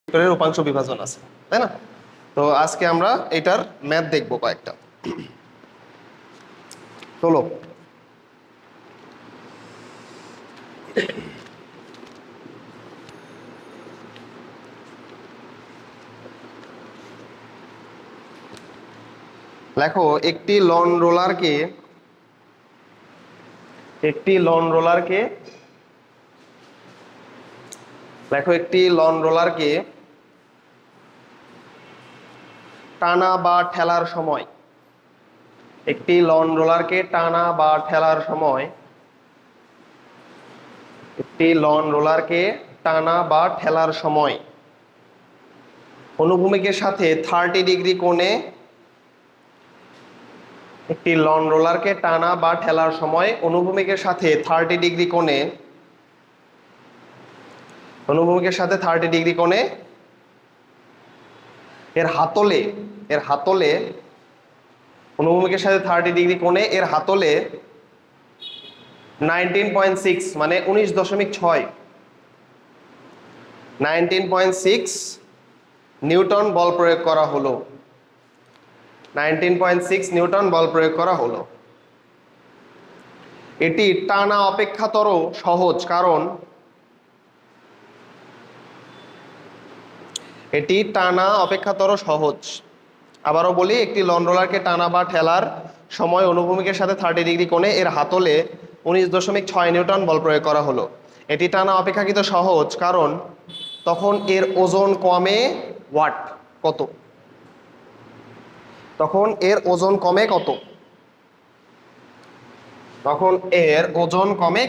ভেক্টরের উপাংশ বিভাজন আছে, তাই না? তো আজকে আমরা এটার ম্যাথ দেখবো কয়েকটা। চলো লেখো একটি লন রোলারকে লেখো একটি লন রোলারকে টানা বা ঠেলার সময় অনুভূমিকের সাথে 30 ডিগ্রি কোণে অনুভূমিকের সাথে 30 ডিগ্রি কোণে এর হাতলে অনুভূমিকের সাথে 30 ডিগ্রি কোণে এর হাতলে 19.6 মানে 19.6 নিউটন বল প্রয়োগ করা হলো। 19.6 নিউটন বল প্রয়োগ করা হলো। এটি টানা অপেক্ষাতর সহজ, কারণ আবারও বলি, একটি লন রোলারকে টানা বা ঠেলার সময় অনুভূমিকের সাথে 30 ডিগ্রি কোণে এর হাতলে 19.6 নিউটন বল প্রয়োগ করা হলো। এটি টানা অপেক্ষাকৃত সহজ, কারণ তখন এর ওজন কমে ওয়াট কত? তখন এর ওজন কমে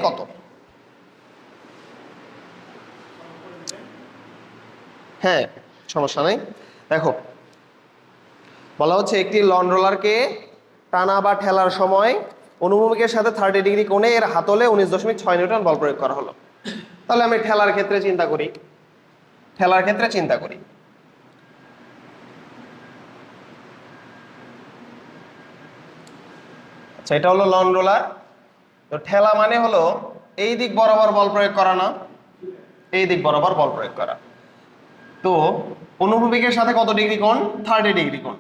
কত? হ্যাঁ, সমস্যা নেই। দেখো, বলা হচ্ছে একটি লন রোলারকে টানা বা ঠেলার সময় অনুভূমিকের সাথে 30 ডিগ্রি কোণে এর হাতলে 19.6 নিউটন বল প্রয়োগ করা হলো। তাহলে আমি ঠেলার ক্ষেত্রে চিন্তা করি। আচ্ছা, এটা হলো লন রোলার। তো ঠেলা মানে হলো এই দিক বরাবর বল প্রয়োগ করা, না এই দিক বরাবর বল প্রয়োগ করা। তো অনুভূমিকের সাথে কত ডিগ্রি কোণ? 30 ডিগ্রি কোণ।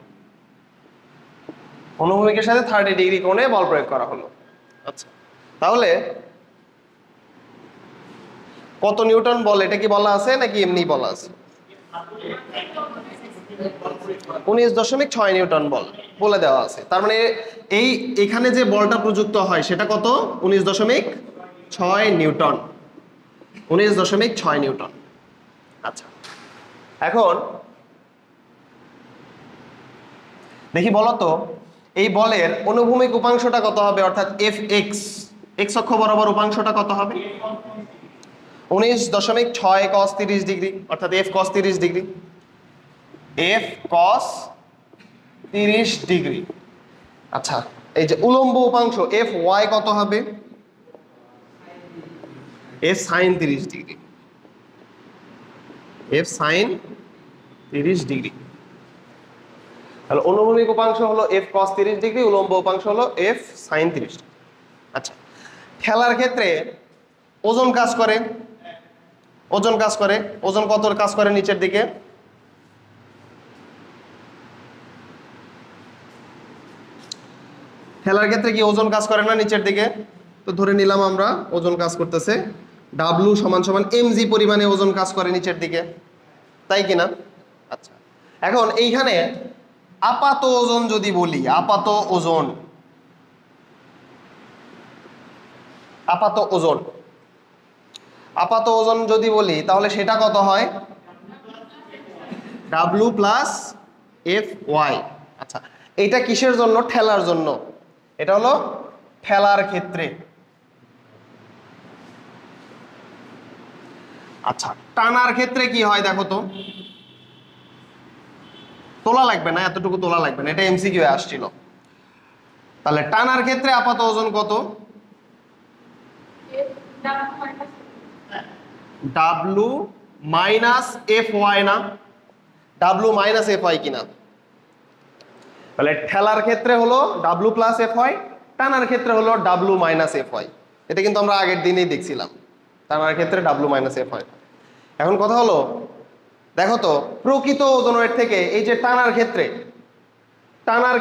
অনুভূমিকের সাথে 30 ডিগ্রি কোণে বল প্রয়োগ করা হলো। আচ্ছা, তাহলে কত নিউটন বল, এটা কি বলা আছে নাকি এমনি বলা আছে? 19.6 নিউটন বল বলে দেওয়া আছে। তার মানে এখানে যে বলটা প্রযুক্ত হয় সেটা কত? 19.6 নিউটন। 19.6 নিউটন। আচ্ছা, এখন দেখি বলতো এই বলের অনুভূমিক উপাংশটা কত হবে, অর্থাৎ Fx, x অক্ষ বরাবর উপাংশটা কত হবে? 19.6 cos 30 ডিগ্রি, অর্থাৎ F cos 30 degree. F cos 30 degree. আচ্ছা, এই যে উলম্ব উপাংশ Fy কত হবে? F sin 30 degree. F sin 30 degree. তাহলে অনুভূমিক উপাংশ হলো F cos 30 ডিগ্রি, উলম্ব উপাংশ হলো F sin 30 ডিগ্রি। আচ্ছা, ঠেলার ক্ষেত্রে ওজন কাজ করে। ওজন কত কাজ করে নিচের দিকে? ঠেলার ক্ষেত্রে কি ওজন কাজ করে না নিচের দিকে? তো ধরে নিলাম আমরা ওজন কাজ করতেছে, W সমান সমান mg পরিমাণে ওজন কাজ করে নিচের দিকে, তাই কিনা? আচ্ছা, এখন এইখানে আপাত ওজন যদি বলি, আপাত ওজন যদি বলি, তাহলে সেটা কত হয়? W plus Fy। আচ্ছা, এটা কিসের জন্য? ঠেলার জন্য। এটা হলো ঠেলার ক্ষেত্রে। আচ্ছা, টানার ক্ষেত্রে কি হয় দেখো তো। তোলা লাগবে না, এতটুকু তোলা লাগবে না, এটা এমসিকিউ এ আসছিল। তাহলে টানার ক্ষেত্রে আপাত ওজন কত? W মাইনাস Fy না? W মাইনাস Fy কিনা? তাহলে ঠেলার ক্ষেত্রে হলো W প্লাস Fy, টানার ক্ষেত্রে হলো W মাইনাস Fy। এটা কিন্তু আমরা আগের দিনেই দেখছিলাম, টানার ক্ষেত্রে W মাইনাস Fy। এখন কথা হলো দেখো তো প্রকৃত ওজনের থেকে এই যে টানার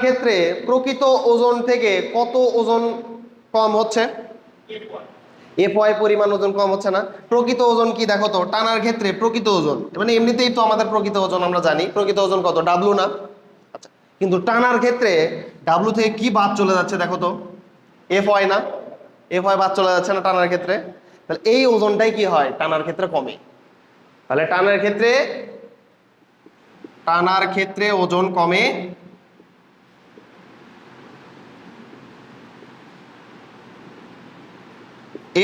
ক্ষেত্রে প্রকৃত ওজন থেকে কত ওজন কম হচ্ছে? এফ ওয়াই পরিমাণ ওজন কম হচ্ছে না? প্রকৃত ওজন কি দেখো তো, টানার ক্ষেত্রে প্রকৃত ওজন মানে এমনিতেই তো আমাদের প্রকৃত ওজন আমরা জানি, প্রকৃত ওজন কত? ডাব্লু না? আচ্ছা, কিন্তু টানার ক্ষেত্রে ডাব্লু থেকে কি বাদ চলে যাচ্ছে দেখো তো? এফ ওয়াই না? এফ ওয়াই বাদ চলে যাচ্ছে না টানার ক্ষেত্রে? তাহলে এই ওজনটাই কি হয় টানার ক্ষেত্রে কমে। তাহলে টানার ক্ষেত্রে ওজন কমে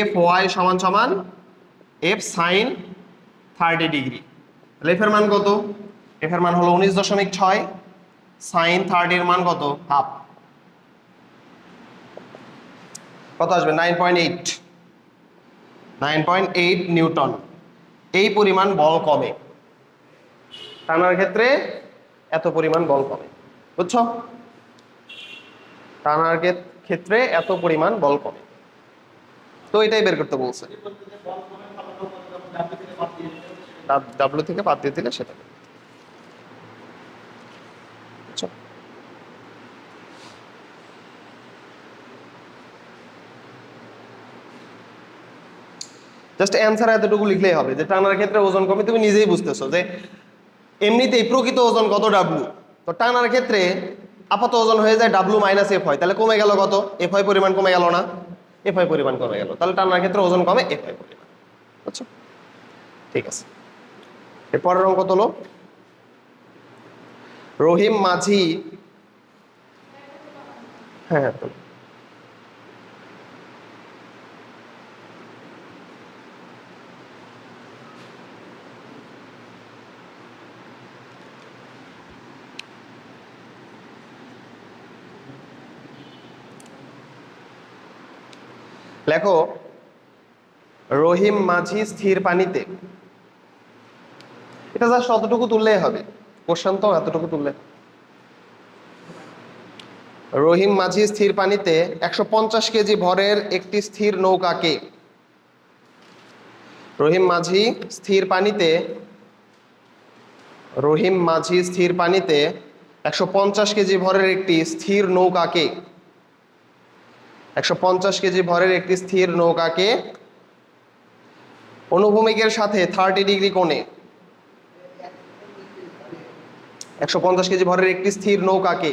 এফ ওয়াই সমান সমান এফ সাইন 30 ডিগ্রি। তাহলে এফ এর মান কত? এফ এর মান হলো 19.6, সাইন 30 এর মান কত? হাফ। কত আসবে? 9.8 নিউটন। এই পরিমাণ বল কমে টানার ক্ষেত্রে, এত পরিমাণ বল কমে। বুঝছো? টানার ক্ষেত্রে এত পরিমাণ বল কমে, তো এটাই বের করতে বলছে। ডাব্লু থেকে বাদ দিয়ে দিলে সেটা। জাস্ট অ্যান্সার এতটুকু লিখলেই হবে যে টানার ক্ষেত্রে ওজন কমে। তুমি নিজেই বুঝতেছো যে এমনিতেই প্রকৃত ওজন কত? ডাব্লু। তো টানার ক্ষেত্রে আপাত ওজন হয়ে যায় ডাব্লু মাইনাস এফ হয়, তাহলে কমে গেল কত? এফ হয় পরিমাণ কমে গেল না? এফ হয় পরিমাণ কমে গেল, তাহলে টানার ক্ষেত্রে ওজন কমে এফ হয় পরিমাণ। বুঝছো? ঠিক আছে, এরপরের অঙ্ক তোলো। রহিম মাঝি, হ্যাঁ তোলো। লেখো রহিম মাঝি স্থির পানিতে, এটা জাস্ট অতটুকু তুললেই হবে, কোশ্চেন তো এতটুকু তুললে। রহিম মাঝি স্থির পানিতে 150 কেজি ভরের একটি স্থির নৌকাকে, রহিম মাঝি স্থির পানিতে 150 কেজি ভরের একটি স্থির নৌকাকে 150 কেজি ভরের একটি স্থির নৌকাকে অনুভূমিকের সাথে 30 ডিগ্রি কোণে 150 কেজি ভরের একটি স্থির নৌকাকে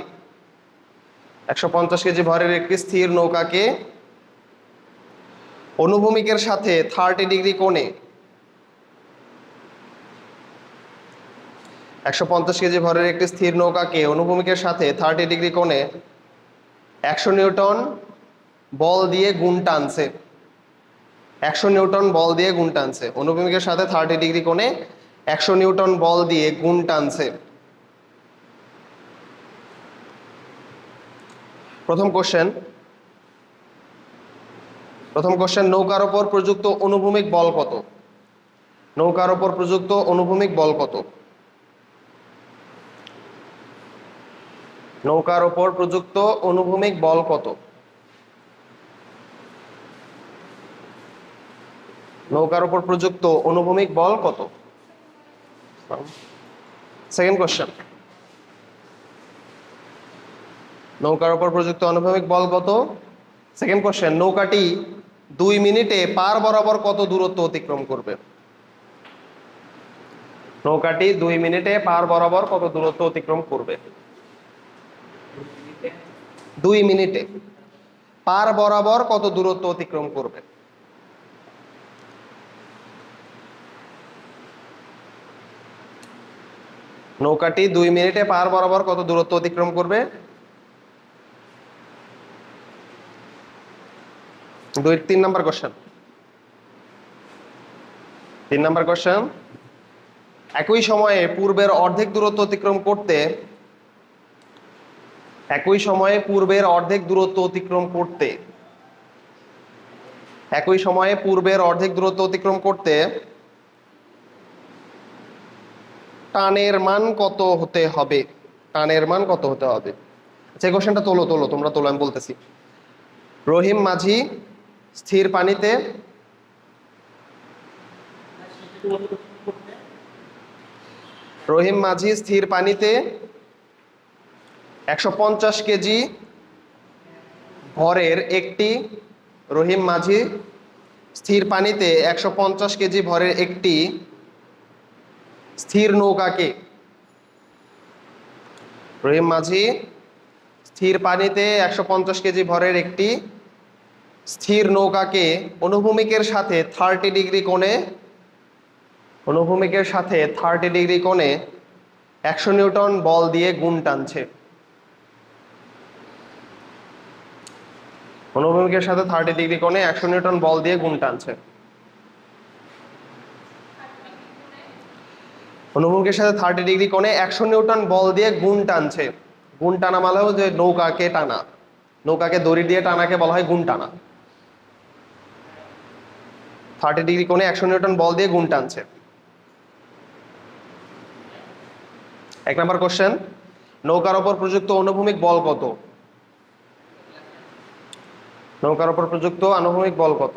150 কেজি ভরের একটি স্থির নৌকাকে অনুভূমিকের সাথে 30 ডিগ্রি কোণে 150 কেজি ভরের একটি স্থির নৌকাকে অনুভূমিকের সাথে 30 ডিগ্রি কোণে 100 নিউটন বল দিয়ে গুণ টানছে। 100 নিউটন বল দিয়ে গুণ টানছে, অনুভূমিকের সাথে 30 ডিগ্রি কোণে 100 নিউটন বল দিয়ে গুণ টানছে। প্রথম কোশ্চেন, নৌকার উপর প্রযুক্ত অনুভূমিক বল কত? নৌকার উপর প্রযুক্ত অনুভূমিক বল কত? নৌকার উপর প্রযুক্ত অনুভূমিক বল কত? নৌকার উপর প্রযুক্ত অনুভূমিক বল কত? সেকেন্ড কোশ্চেন, নৌকার উপর প্রযুক্ত অনুভূমিক বল কত? সেকেন্ড কোশ্চেন, নৌকাটি 2 মিনিটে পার বরাবর কত দূরত্ব অতিক্রম করবে? নৌকাটি 2 মিনিটে পার বরাবর কত দূরত্ব অতিক্রম করবে? 2 মিনিটে পার বরাবর কত দূরত্ব অতিক্রম করবে? নৌকাটি 2 মিনিটে পার বরাবর কত দূরত্ব অতিক্রম করবে? 3 নাম্বার কোশ্চেন। 3 নাম্বার কোশ্চেন, একই সময়ে পূর্বের অর্ধেক দূরত্ব অতিক্রম করতে একই সময়ে পূর্বের অর্ধেক দূরত্ব অতিক্রম করতে একই সময়ে পূর্বের অর্ধেক দূরত্ব অতিক্রম করতে টানের মান কত হতে হবে? টানের মান কত হতে হবে? আচ্ছা, এই কোশ্চেনটা তোলো তোমরা তোলো, আমি বলতেছি। রহিম মাঝি স্থির পানিতে রহিম মাঝি স্থির পানিতে 150 কেজি ভরের একটি রহিম মাঝি স্থির পানিতে 150 কেজি ভরের একটি স্থির নৌকাকে রহিম মাঝি স্থির পানিতে 150 কেজি ভরের একটি স্থির নৌকাকে অনুভূমিকের সাথে 30 ডিগ্রি কোণে 100 নিউটন বল দিয়ে গুণ টানছে। অনুভূমিকের সাথে 30 ডিগ্রি কোণে 100 নিউটন বল দিয়ে গুণ টানছে। অনুভূমিকের সাথে 30 ডিগ্রি কোণে 100 নিউটন বল দিয়ে গুণ টানছে। গুণ টানা মানে যে নৌকাকে টানা, নৌকাকে দড়ি দিয়ে টানাকে বলা হয় গুণ টানা। 30 ডিগ্রি কোণে 100 নিউটন বল দিয়ে গুণ টানছে। 1 নম্বর কোশ্চেন, নৌকার উপর প্রযুক্ত অনুভূমিক বল কত? নৌকার উপর প্রযুক্ত আনুভূমিক বল কত?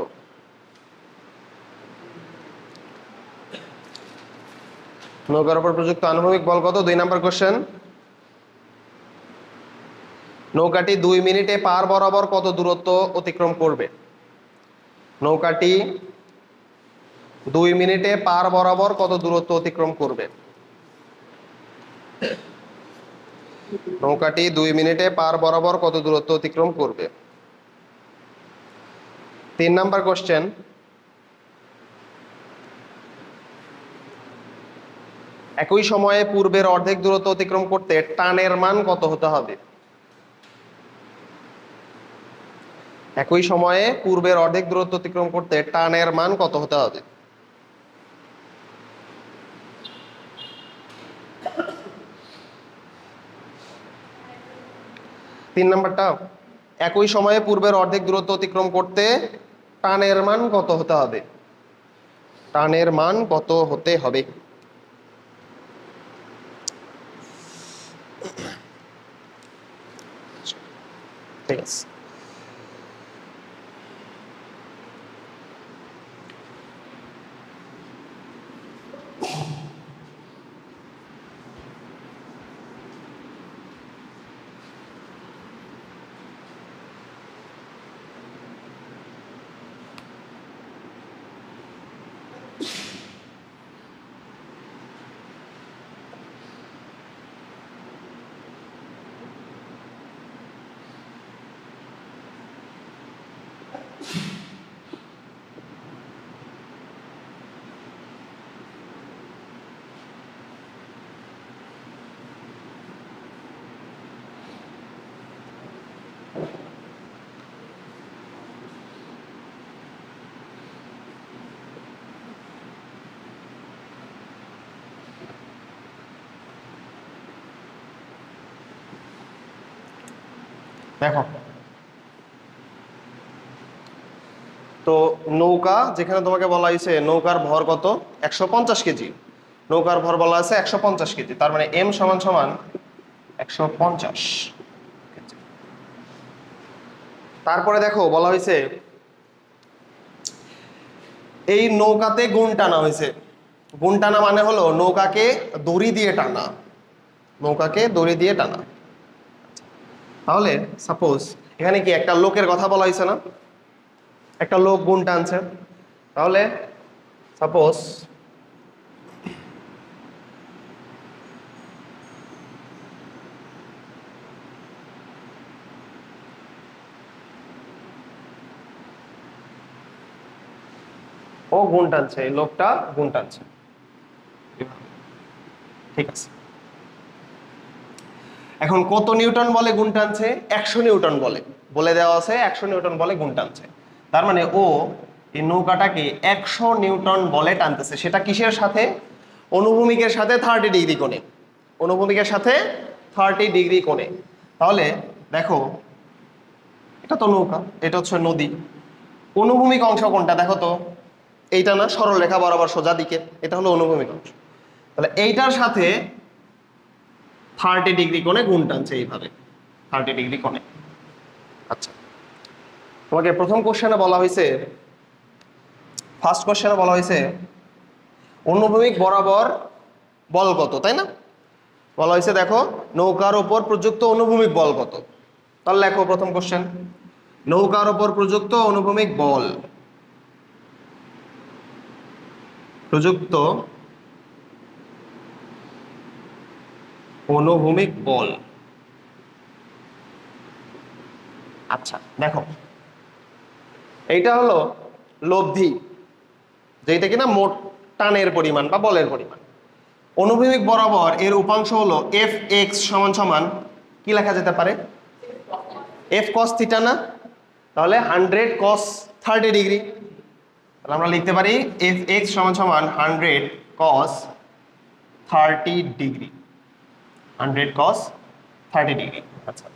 নৌকার উপর প্রযুক্ত আনুভূমিক বল কত? 2 নম্বর কোশ্চেন, নৌকাটি 2 মিনিটে পার বরাবর কত দূরত্ব অতিক্রম করবে? নৌকাটি 2 মিনিটে পার বরাবর কত দূরত্ব অতিক্রম করবে? নৌকাটি 2 মিনিটে পার বরাবর কত দূরত্ব অতিক্রম করবে? 3 নম্বর কোশ্চেন, একই সময়ে পূর্বের অর্ধেক দূরত্ব অতিক্রম করতে টানের মান কত হতে হবে? একই সময়ে পূর্বের অর্ধেক দূরত্ব অতিক্রম করতে টানের মান কত হতে হবে? তিন নাম্বারটা, একই সময়ে পূর্বের অর্ধেক দূরত্ব অতিক্রম করতে টানের মান কত হতে হবে? টানের মান কত হতে হবে? ঠিক আছে। দেখো, তো নৌকা যেখানে তোমাকে বলা হয়েছে নৌকার ভর কত? 150 কেজি। নৌকার ভর বলা আছে 150 কেজি, তার মানে এম সমান সমান 150। তারপরে দেখো বলা হয়েছে এই নৌকাতে গুণ টানা হয়েছে। গুণ টানা মানে হলো নৌকাকে দড়ি দিয়ে টানা, নৌকাকে দড়ি দিয়ে টানা। তাহলে সাপোজ এখানে কি একটা লোকের কথা বলা হয়েছে না? একটা লোক গুণ টানছে। তাহলে সাপোজ ও গুণ টানছে, এই লোকটা গুণ টানছে, ঠিক আছে। এখন কত নিউটন বলে গুণ টানছে? 100 নিউটন বলে, বলে দেওয়া আছে 100 নিউটন বলে গুণ টানছে। তার মানে ও এই নৌকাটাকে 100 নিউটন বলে টানতেছে। সেটা কিসের সাথে? অনুভূমিকের সাথে 30 ডিগ্রি কোণে। অনুভূমিকের সাথে 30 ডিগ্রি কোণে। তাহলে দেখো, এটা তো নৌকা, এটা হচ্ছে নদী। অনুভূমিক অংশ কোনটা দেখো তো? এইটা না, সরল রেখা বরাবর সোজা দিকে, এটা হলো অনুভূমিক অংশ। তাহলে এইটার সাথে 30 ডিগ্রি কোণে গুণ টানছে এইভাবে, 30 ডিগ্রি কোণে। আচ্ছা, তোমাকে প্রথম কোশ্চেনে বলা হয়েছে, ফার্স্ট কোশ্চেনে বলা হয়েছে অনুভূমিক বরাবর বল কত, তাই না? বলা হয়েছে দেখো নৌকার উপর প্রযুক্ত অনুভূমিক বল কত। তাহলে লেখো প্রথম কোশ্চেন, নৌকার উপর প্রযুক্ত অনুভূমিক বল, প্রযুক্ত অনুভূমিক বল। আচ্ছা দেখো, এইটা হলো লব্ধি, যেটা কিনা মোট টানের পরিমাণ বা বলের পরিমাণ। অনুভূমিক বরাবর এর উপাংশ হলো এফ এক্স সমান সমান কি লেখা যেতে পারে? এফ কস থিটা না? তাহলে 100 কস 30 ডিগ্রি। তাহলে আমরা লিখতে পারি এফ এক্স সমান সমান 100 কস 30 ডিগ্রি, 100 কস 30 ডিগ্রি। আচ্ছা,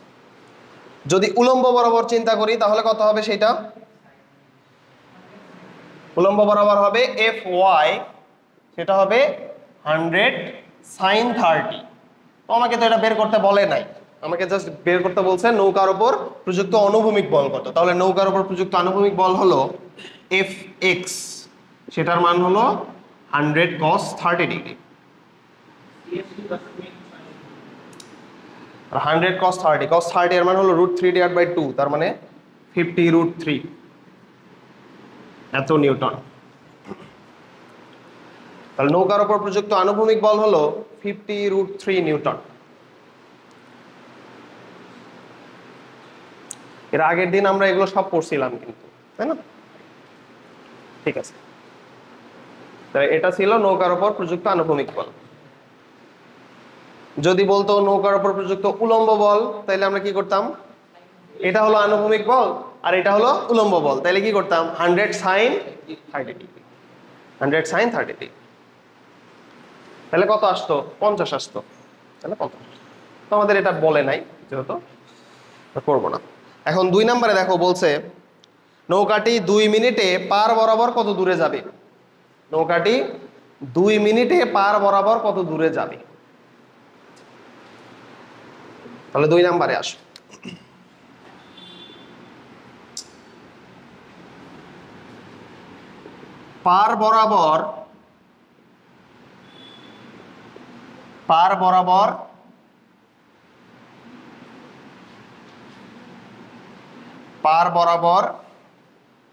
যদি উলম্ব বরাবর চিন্তা করি তাহলে কত হবে সেটা? উলম্ব বরাবর হবে এফ ওয়াই, সেটা হবে 100 সাইন 30। তো আমাকে তো এটা বের করতে বলে নাই, আমাকে জাস্ট বের করতে বলছে নৌকার উপর প্রযুক্ত অনুভূমিক বল কত। তাহলে নৌকার উপর প্রযুক্ত অনুভূমিক বল হলো এফ এক্স, সেটার মান হলো 100 কস 30 ডিগ্রি। 100 cos 30, cos 30 এর মান হলো √3/2, তার মানে 50√3 এত নিউটন। তাহলে নৌকার উপর প্রযুক্ত আনুভূমিক বল হলো 50√3 নিউটন। এর আগের দিন আমরা এগুলো সব পড়ছিলাম কিন্তু, তাই না? ঠিক আছে, তাই এটা ছিল নৌকার উপর প্রযুক্ত আনুভূমিক বল। যদি বলতো নৌকার উপর প্রযুক্ত উলম্ব বল, তাহলে আমরা কি করতাম? এটা হলো আনুভূমিক বল আর এটা হলো উলম্ব বল, তাহলে কি করতাম? 100 সাইন 30 ডিগ্রি, 100 সাইন 30 ডিগ্রি। তাহলে কত আসতো? 50 আসতো। তাহলে 50। তো আমাদের এটা বলে নাই যেহেতু, করবো না। এখন 2 নম্বরে দেখো বলছে নৌকাটি 2 মিনিটে পার বরাবর কত দূরে যাবে। নৌকাটি 2 মিনিটে পার বরাবর কত দূরে যাবে। তাহলে 2 নম্বরে আসো। পার বরাবর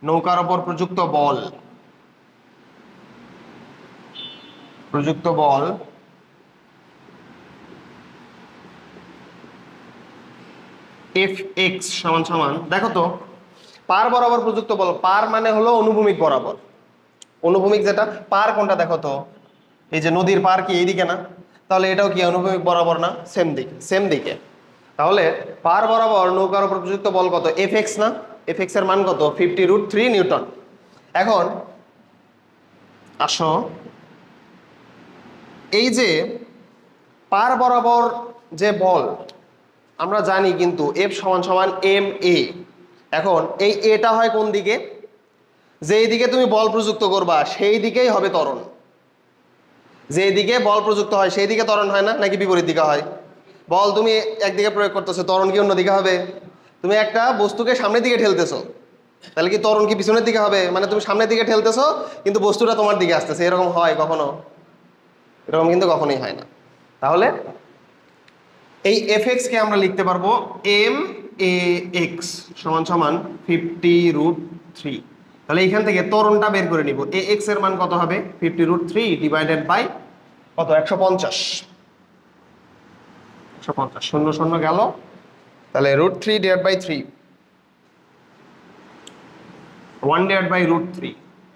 নৌকার উপর প্রযুক্ত বল এফ এক্স সমান সমান, দেখো তো পার বরাবর প্রযুক্ত বল, পার মানে হলো অনুভূমিক বরাবর। অনুভূমিক যেটা পার কোনটা দেখো তো, এই যে নদীর পার কি এইদিকে না? তাহলে এটাও কি অনুভূমিক বরাবর না? সেম দিকে। তাহলে পার বরাবর নৌকার উপর প্রযুক্ত বল কত? এফ এক্স না? এফ এক্স এর মান কত? 50√3 নিউটন। এখন আসো, এই যে পার বরাবর যে বল আমরা জানি কিন্তু এফ সমান সমান এম এ। এখন এই এটা হয় কোন দিকে? যেই দিকে তুমি বল প্রযুক্ত করবা সেই দিকেই হবে ত্বরণ। যেই দিকে বল প্রযুক্ত হয় সেই দিকে ত্বরণ হয় না, নাকি বিপরীত দিকে হয়? বল তুমি একদিকে প্রয়োগ করতেছো, ত্বরণ কি অন্যদিকে হবে? তুমি একটা বস্তুকে সামনের দিকে ঠেলতেছো, তাহলে কি ত্বরণ কি পিছনের দিকে হবে? মানে তুমি সামনের দিকে ঠেলতেছো কিন্তু বস্তুটা তোমার দিকে আসতেছে, এরকম হয় কখনো? এরকম কিন্তু কখনোই হয় না। তাহলে এই এফ এক্স কে আমরা লিখতে পারবো এম এ এক্স সমান সমান 50√3। তাহলে এইখান থেকে ত্বরণটা বের করে নিব। এ এক্স এর মান কত হবে? 50√3 ডিভাইডেড বাই কত? 150। 150 শূন্য শূন্য গেল, তাহলে √3/3, 1/√3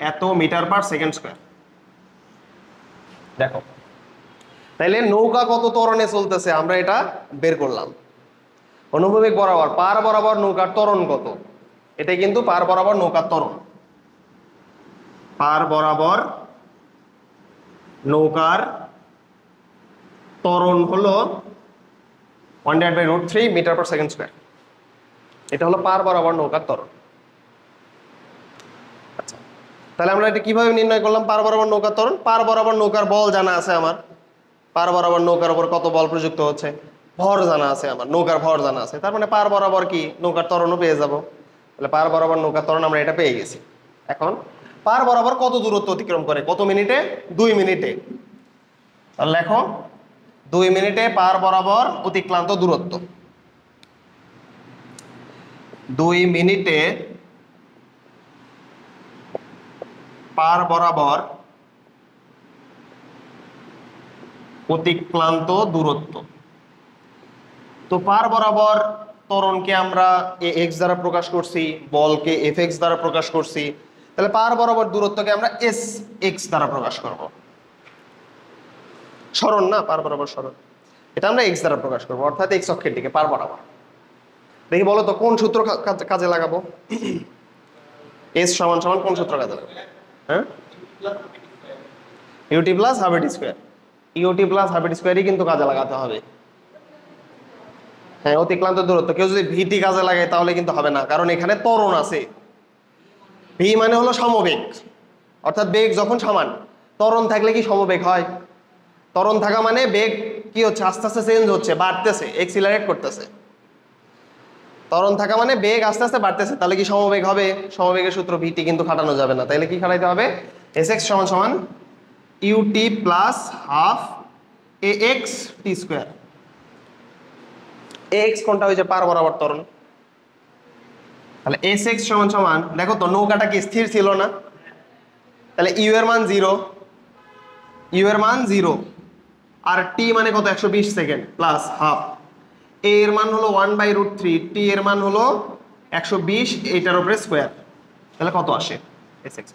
এত মিটার পার সেকেন্ড স্কয়ার। দেখো তাইলে নৌকা কত ত্বরণে চলতেছে আমরা এটা বের করলাম। অনুভূমিক বরাবর পার বরাবর নৌকার ত্বরণ কত, এটা কিন্তু পার বরাবর নৌকার ত্বরণ। পার বরাবর নৌকার ত্বরণ হলো 1/√3 মিটার পার সেকেন্ড স্কয়ার। এটা হলো পার বরাবর নৌকার ত্বরণ। আচ্ছা, তাহলে আমরা এটা কিভাবে নির্ণয় করলাম পার বরাবর নৌকার ত্বরণ? পার বরাবর নৌকার বল জানা আছে আমার, পার বরাবর নৌকার উপর কত বল প্রযুক্ত হচ্ছে, ভর জানা আছে আমার, নৌকার ভর জানা আছে, তার মানে পার বরাবর কি নৌকার ত্বরণও পেয়ে যাব। তাহলে পার বরাবর নৌকার ত্বরণ আমরা এটা পেয়ে গেছি। এখন পার বরাবর কত দূরত্ব অতিক্রম করে, কত মিনিটে? 2 মিনিটে। তাহলে লেখো 2 মিনিটে পার বরাবর অতিক্রান্ত দূরত্ব। 2 মিনিটে পার বরাবর অতিক্রান্ত দূরত্ব। তো পার বরাবর ত্বরণকে আমরা ax দ্বারা প্রকাশ করছি, বলকে fx দ্বারা প্রকাশ করছি, তাহলে পার বরাবর দূরত্বকে আমরা sx দ্বারা প্রকাশ করব। সরণ না, পার বরাবর সরণ, এটা আমরা x দ্বারা প্রকাশ করব, অর্থাৎ x অক্ষের দিকে পার বরাবর। দেখি বলো তো কোন সূত্র কাজে লাগাবো? s সমান সমান কোন সূত্র কাজে লাগাবো? হ্যাঁ, ut প্লাস হাফ এটি স্কোয়ার। ut প্লাস হাফ এটি স্কোয়ারই কিন্তু কাজে লাগাতে হবে। হ্যাঁ, অতিক্রান্ত দূরত্ব। কেউ যদি ভিটি কাজে লাগায় তাহলে কিন্তু হবে না, কারণ এখানে ত্বরণ আছে। ভি মানে হলো সমবেগ, অর্থাৎ বেগ যখন সমান। ত্বরণ থাকলে কি সমবেগ হয়? ত্বরণ থাকা মানে বেগ কি হচ্ছে, আস্তে আস্তে চেঞ্জ হচ্ছে, বাড়তেছে, এক্সিলারেট করতেছে। ত্বরণ থাকা মানে বেগ আস্তে আস্তে বাড়তেছে, তাহলে কি সমবেগ হবে? সমবেগের সূত্র ভিটি কিন্তু খাটানো যাবে না, তাহলে কি খাটাইতে হবে? sx সমান সমান ut প্লাস হাফ ax টি স্কোয়ার। ax কোনটা হয়েছে? পার বরাবর ত্বরণ। তাহলে sx সমান সমান, দেখো তো নৌকাটা কি স্থির ছিল না? তাহলে u এর মান 0, u এর মান 0, আর t মানে কত? 120 সেকেন্ড প্লাস হাফ। a এর মান হলো 1/√3, t এর মান হলো 120, এইটার উপরে স্কোয়ার। তাহলে কত আসে sx?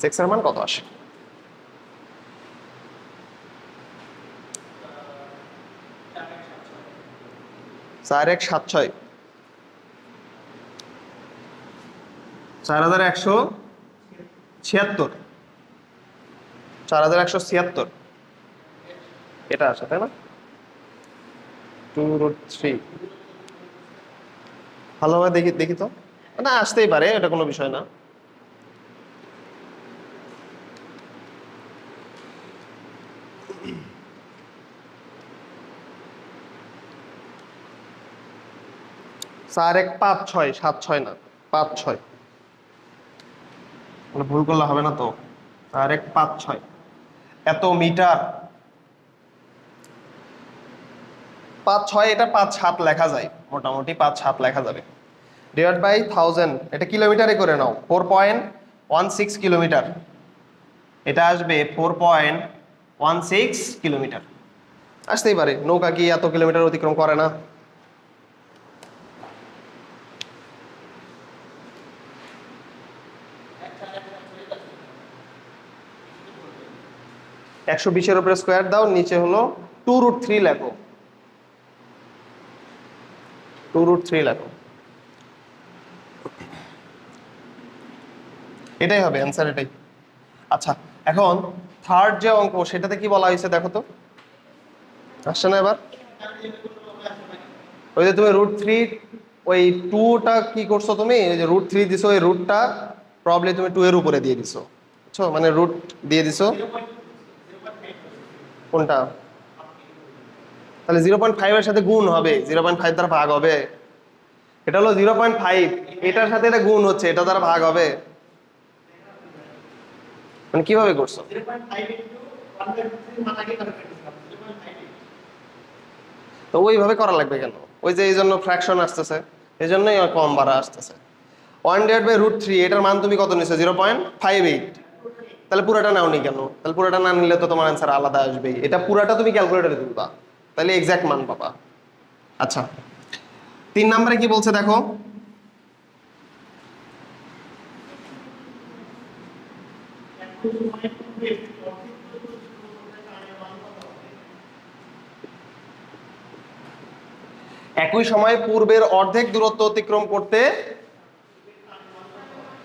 sx এর মান কত আসে? 4176, 4176, 4176 এটা আসে, তাই না? 2√3 ভালোভাবে দেখি দেখি তো, না আসতেই পারে, এটা কোনো বিষয় না। চার এক 5 6, 7 6 না, 5 6, ভুল করলে হবে না তো। 4 1 5 6 এত মিটার। 5 6, এটা 5 7 লেখা যায়, মোটামুটি 5 7 লেখা যাবে। ডিভাইড বাই 1000, এটা কিলোমিটারে করে নাও, 4.16 কিলোমিটার। এটা আসবে 4.16 কিলোমিটার। আসতেই পারে, নৌকা কি এত কিলোমিটার অতিক্রম করে না? একশো 20-এর উপরে স্কোয়ার দাও, নিচে হলো 2√3 লেখো, 2√3 লেখো, এটাই হবে অ্যান্সার, এটাই। আচ্ছা, এখন থার্ড যে অঙ্ক সেটাতে কি বলা হয়েছে দেখো তো, আসছে না এবার? ওই যে তুমি √3, ওই 2টা কি করছো তুমি, ওই যে √3 দিছো, ওই রুটটা প্রবলেম তুমি 2 এর উপরে দিয়ে দিছো, বুঝছো? মানে রুট দিয়ে দিছো কোনটা, তাহলে 0.5 এর সাথে গুণ হবে, 0.5 দ্বারা ভাগ হবে। এটা হলো 0.5, এটার সাথে এটা গুণ হচ্ছে, এটা দ্বারা ভাগ হবে। মানে কিভাবে করছো? তো ওইভাবে করা লাগবে কেন? ওই যে এই জন্য ফ্র্যাকশন আসতেছে, এই জন্যই কম বাড়া আসতেছে। 1/√3, এটার মান তুমি কত নিছো? 0.58। তাহলে পুরোটা নাওনি কেন? তাহলে পুরোটা না নিলে তো তোমার অ্যান্সার আলাদা আসবেই। এটা পুরোটা তুমি ক্যালকুলেটরে তুলবা, তাহলে এক্সাক্ট মান পাবা। আচ্ছা, 3 নম্বরে কি বলছে দেখো, একই সময়ে পূর্বের অর্ধেক দূরত্ব অতিক্রম করতে,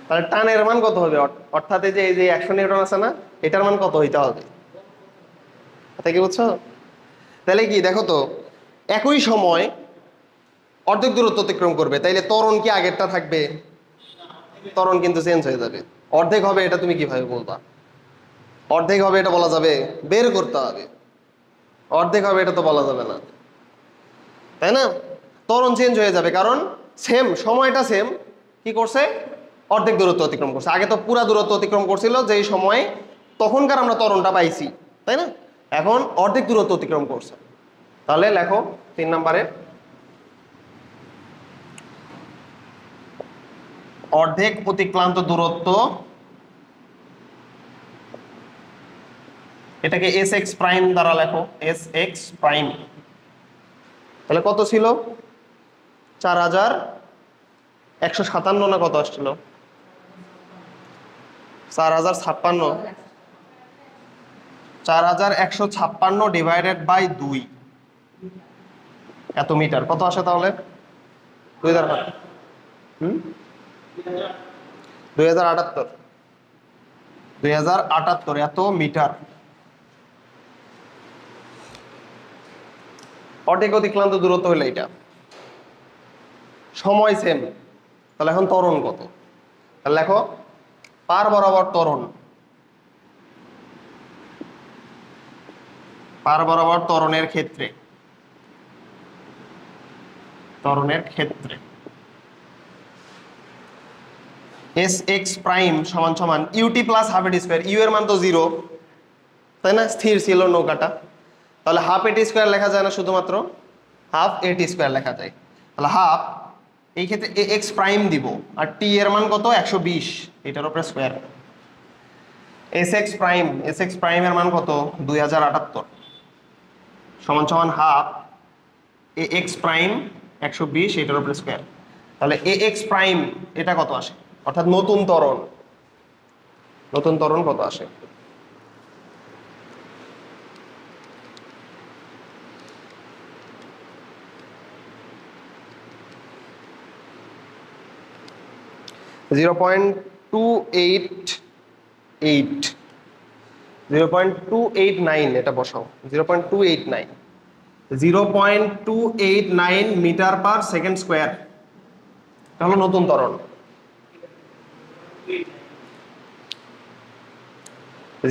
তাহলে টানের মান কত হবে? অর্থাৎ এই যে 100 নিউটন আছে না, এটার মান কত হইতে হবে? কথা কি বুঝছো? তাহলে কি দেখো তো, একই সময় অর্ধেক দূরত্ব অতিক্রম করবে, তাইলে ত্বরণ কি আগেরটা থাকবে? ত্বরণ কিন্তু চেঞ্জ হয়ে যাবে। অর্ধেক হবে এটা তুমি কিভাবে বলবা? অর্ধেক হবে এটা বলা যাবে? বের করতে হবে। অর্ধেক হবে এটা তো বলা যাবে না, তাই না? ত্বরণ চেঞ্জ হয়ে যাবে, কারণ সেম সময়টা সেম, কি করছে? অর্ধেক দূরত্ব অতিক্রম করছে। আগে তো পুরা দূরত্ব অতিক্রম করছিল যেই সময়ে তখনকার আমরা ত্বরণটা পাইছি, তাই না? এখন অর্ধেক দূরত্ব অতিক্রম করছে। তাহলে লেখো 3 নম্বরে অর্ধেক অতিক্রান্ত দূরত্ব, এটাকে এস এক্স প্রাইম দ্বারা লেখো, এস এক্স প্রাইম। তাহলে কত ছিল? 4157 না কত আসছিল? 4056, 4156 ডিভাইডেড বাই 2 এত মিটার কত আসে তাহলে? 2000 2078 এত মিটার। অর্ধেক অতিক্রান্ত দূরত্ব হলো এটা, সময় সেম। তাহলে এখন ত্বরণ কত? তাহলে লেখো পার বরাবর ত্বরণ, পার বরাবর ত্বরণের ক্ষেত্রে, এস এক্স প্রাইম সমান সমান ইউটি প্লাস হাফ এটি স্কোয়ার। ইউ এর মান তো 0, তাই না? স্থির ছিল নৌকাটা। তাহলে হাফ এটি স্কোয়ার লেখা যায় না, শুধুমাত্র হাফ এটি স্কোয়ার লেখা যায়। তাহলে হাফ, এই ক্ষেত্রে এ এক্স প্রাইম দিব, আর টি এর মান কত? 120, এটার উপরে স্কোয়ার। এস এক্স প্রাইম এর মান কত? 2078 সমান সমান হাফ এ এক্স প্রাইম 120, এটার উপরে স্কোয়ার। তাহলে এ এক্স প্রাইম এটা কত আসে? অর্থাৎ নতুন ত্বরণ কত আসে? .289 এটা বসাও, 0.289 মিটার পার সেকেন্ড স্কোয়ার। এটা হলো নতুন ত্বরণ।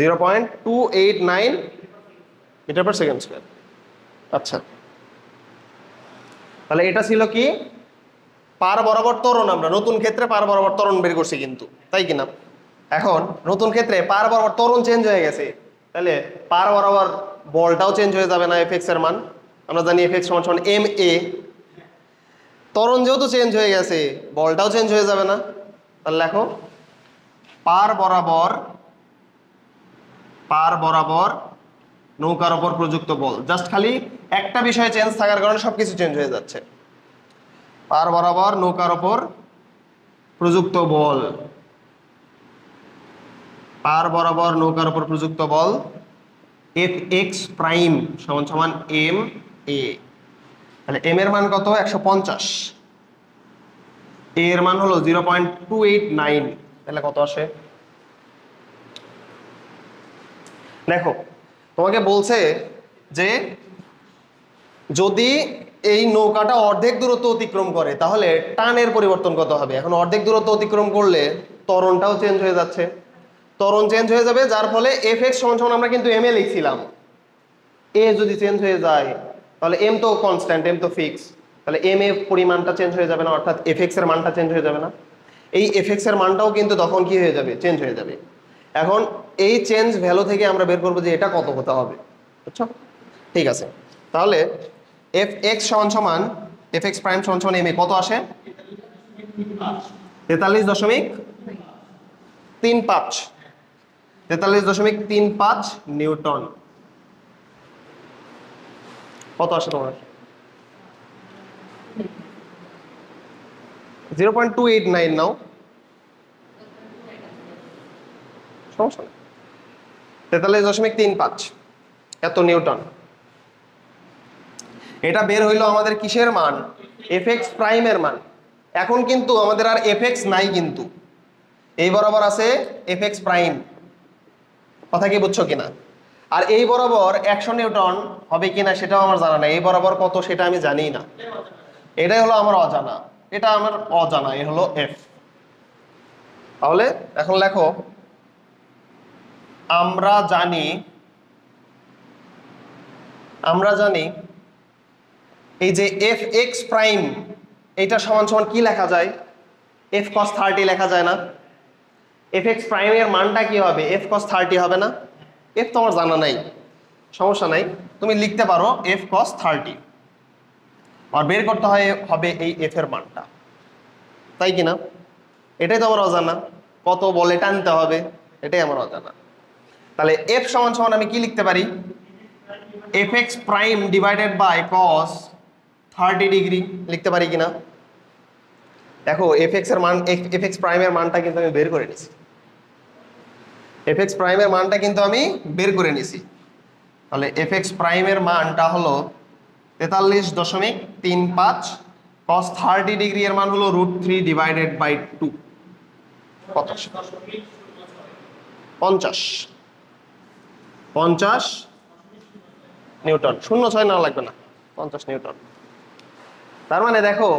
0.289 মিটার পার সেকেন্ড স্কোয়ার। আচ্ছা, তাহলে এটা ছিল কি? পার বরাবর ত্বরণ। আমরা নতুন ক্ষেত্রে পার বরাবর ত্বরণ বের করছি কিন্তু, তাই কিনা? এখন নতুন ক্ষেত্রে পার বরাবর ত্বরণ চেঞ্জ হয়ে গেছে, তাহলে পার বরাবর বলটাও চেঞ্জ হয়ে যাবে না? এফ এক্স এর মান আমরা জানি এফ এক্স সমান সমান এম এ। ত্বরণ যেহেতু চেঞ্জ হয়ে গেছে, বলটাও চেঞ্জ হয়ে যাবে না? তাহলে লেখো পার বরাবর নৌকার উপর প্রযুক্ত বল। জাস্ট খালি একটা বিষয় চেঞ্জ থাকার কারণে সবকিছু চেঞ্জ হয়ে যাচ্ছে। পার বরাবর নৌকার উপর প্রযুক্ত বল, পার বরাবর নৌকার উপর প্রযুক্ত বল এফ এক্স প্রাইম সমান সমান এম এ। তাহলে এম এর মান কত? 150, এর মান হলো 0.289। তাহলে কত আসে? দেখো, তোমাকে বলছে যে যদি এই নৌকাটা অর্ধেক দূরত্ব অতিক্রম করে তাহলে টানের পরিবর্তন কত হবে। এখন অর্ধেক দূরত্ব অতিক্রম করলে ত্বরণটাও চেঞ্জ হয়ে যাচ্ছে, ত্বরণ চেঞ্জ হয়ে যাবে, যার ফলে এফ এক্স সমান সমান আমরা কিন্তু এম এ লিখছিলাম, এ যদি চেঞ্জ হয়ে যায় তাহলে এম তো কনস্ট্যান্ট, এম তো ফিক্স, তাহলে এম এ পরিমাণটা চেঞ্জ হয়ে যাবে না, অর্থাৎ এফ এক্স এর মানটা চেঞ্জ হয়ে যাবে না? এই এফ এক্স এর মানটাও কিন্তু তখন কি হয়ে যাবে? চেঞ্জ হয়ে যাবে। এখন এই চেঞ্জ ভ্যালু থেকে আমরা বের করবো যে এটা কত হতে হবে, বুঝছো? ঠিক আছে, তাহলে এফ এক্স সমান সমান এফ এক্স প্রাইম সমান সমান এম এ কত আসে? 43.35 নিউটন। কত আসে তোমার? 0.289 নাও, সমস্যা নেই। 43.35 এত নিউটন। এটা বের হইলো আমাদের কিসের মান? এফ এক্স প্রাইমের মান। এখন কিন্তু আমাদের আর এফ এক্স নাই, কিন্তু এই বরাবর আছে এফ এক্স প্রাইম। কথা কি বুঝছো কিনা? আর এই বরাবর 100 নিউটন হবে কিনা সেটাও আমার জানা নাই। এই বরাবর কত সেটা আমি জানি না, এটাই হলো আমার অজানা, এটা আমার অজানা, এ হলো এফ। তাহলে এখন লেখো আমরা জানি এই যে এফ এক্স প্রাইম এটা সমান সমান কি লেখা যায়? এফ কস 30 লেখা যায় না? এফ এক্স প্রাইমের মানটা কি হবে? এফ কস 30 হবে না? এফ তো আমার জানা নাই, সমস্যা নাই, তুমি লিখতে পারো এফ কস 30, আর বের করতে হবে এই এফ এর মানটা, তাই কিনা? এটাই তো আমার অজানা, কত বলে টানতে হবে এটাই আমার অজানা। তাহলে এফ সমান সমান আমি কি লিখতে পারি? F X prime divided by cos 30 degree লিখতে পারি কিনা? দেখো এফ এক্স এর মান, এফ এক্স প্রাইমের মানটা কিন্তু আমি বের করে নিছি, এফ এক্স প্রাইমের মানটা কিন্তু আমি বের করে নিছি। তাহলে এফ এক্স প্রাইমের মানটা হলো 43.35, cos 30 ডিগ্রি এর মান হলো √3 ডিভাইডেড বাই 2, কত? 50 নিউটন। 0.6 না লাগবে না, 50 নিউটন। তার মানে দেখো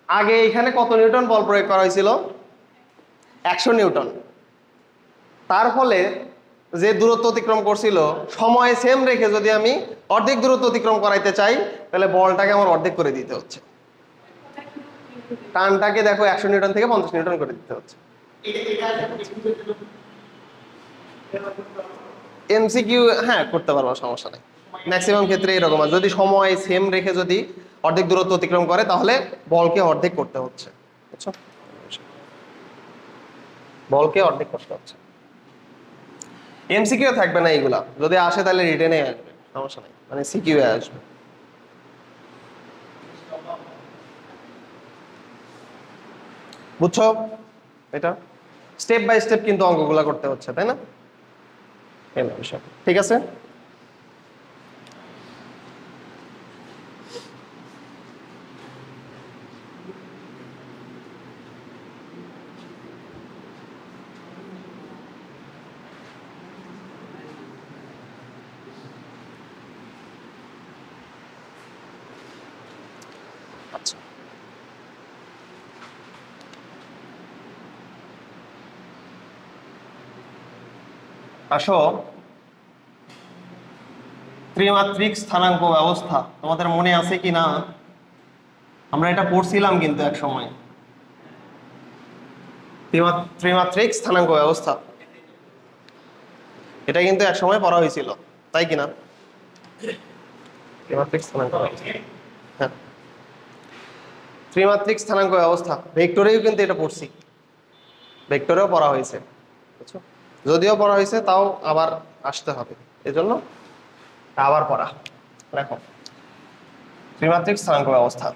আগে এখানে কত নিউটন বল প্রয়োগ করা হয়েছিল? 100 নিউটন। তার ফলে যে দূরত্ব অতিক্রম করছিল সময় সেম রেখে যদি আমি অর্ধেক দূরত্ব অতিক্রম করাইতে চাই তাহলে বলটাকে আমার অর্ধেক করে দিতে হচ্ছে, টানটাকে দেখো 100 নিউটন থেকে 50 নিউটন করে দিতে হচ্ছে। এমসিকিউ হ্যাঁ করতে পারবো, সমস্যা নেই, ম্যাক্সিমাম ক্ষেত্রে এরকম। আর যদি সময় সেম রেখে যদি অর্ধেক দূরত্ব অতিক্রম করে তাহলে বলকে অর্ধেক করতে হচ্ছে, বুঝছো? বলকে অর্ধেক করতে হচ্ছে। এমসিকিউ থাকবে না এইগুলা, যদি আসে তাহলে রিটেনে আসবে, সমস্যা নেই, মানে সিকিউ এ আসবে। বুঝছো? এটা স্টেপ বাই স্টেপ কিন্তু অঙ্কগুলা করতে হচ্ছে, তাই না? ঠিক আছে। আচ্ছা, আসো ত্রিমাত্রিক স্থানাঙ্ক ব্যবস্থা তোমাদের মনে আছে কি না? আমরা এটা পড়ছিলাম কিন্তু এক সময়, ত্রিমাত্রিক স্থানাঙ্ক ব্যবস্থা, এটা কিন্তু এক সময় পড়া হয়েছিল, তাই কিনা? ত্রিমাত্রিক স্থানাঙ্ক ব্যবস্থা, হ্যাঁ, ত্রিমাত্রিক স্থানাঙ্ক ব্যবস্থা ভেক্টরেও কিন্তু এটা পড়ছি, ভেক্টরেও পড়া হয়েছে, বুঝছো? যদিও পড়া হয়েছে তাও আবার আসতে হবে, এজন্য আবার পড়া। দেখো ত্রিমাত্রিক স্থানাঙ্ক ব্যবস্থা,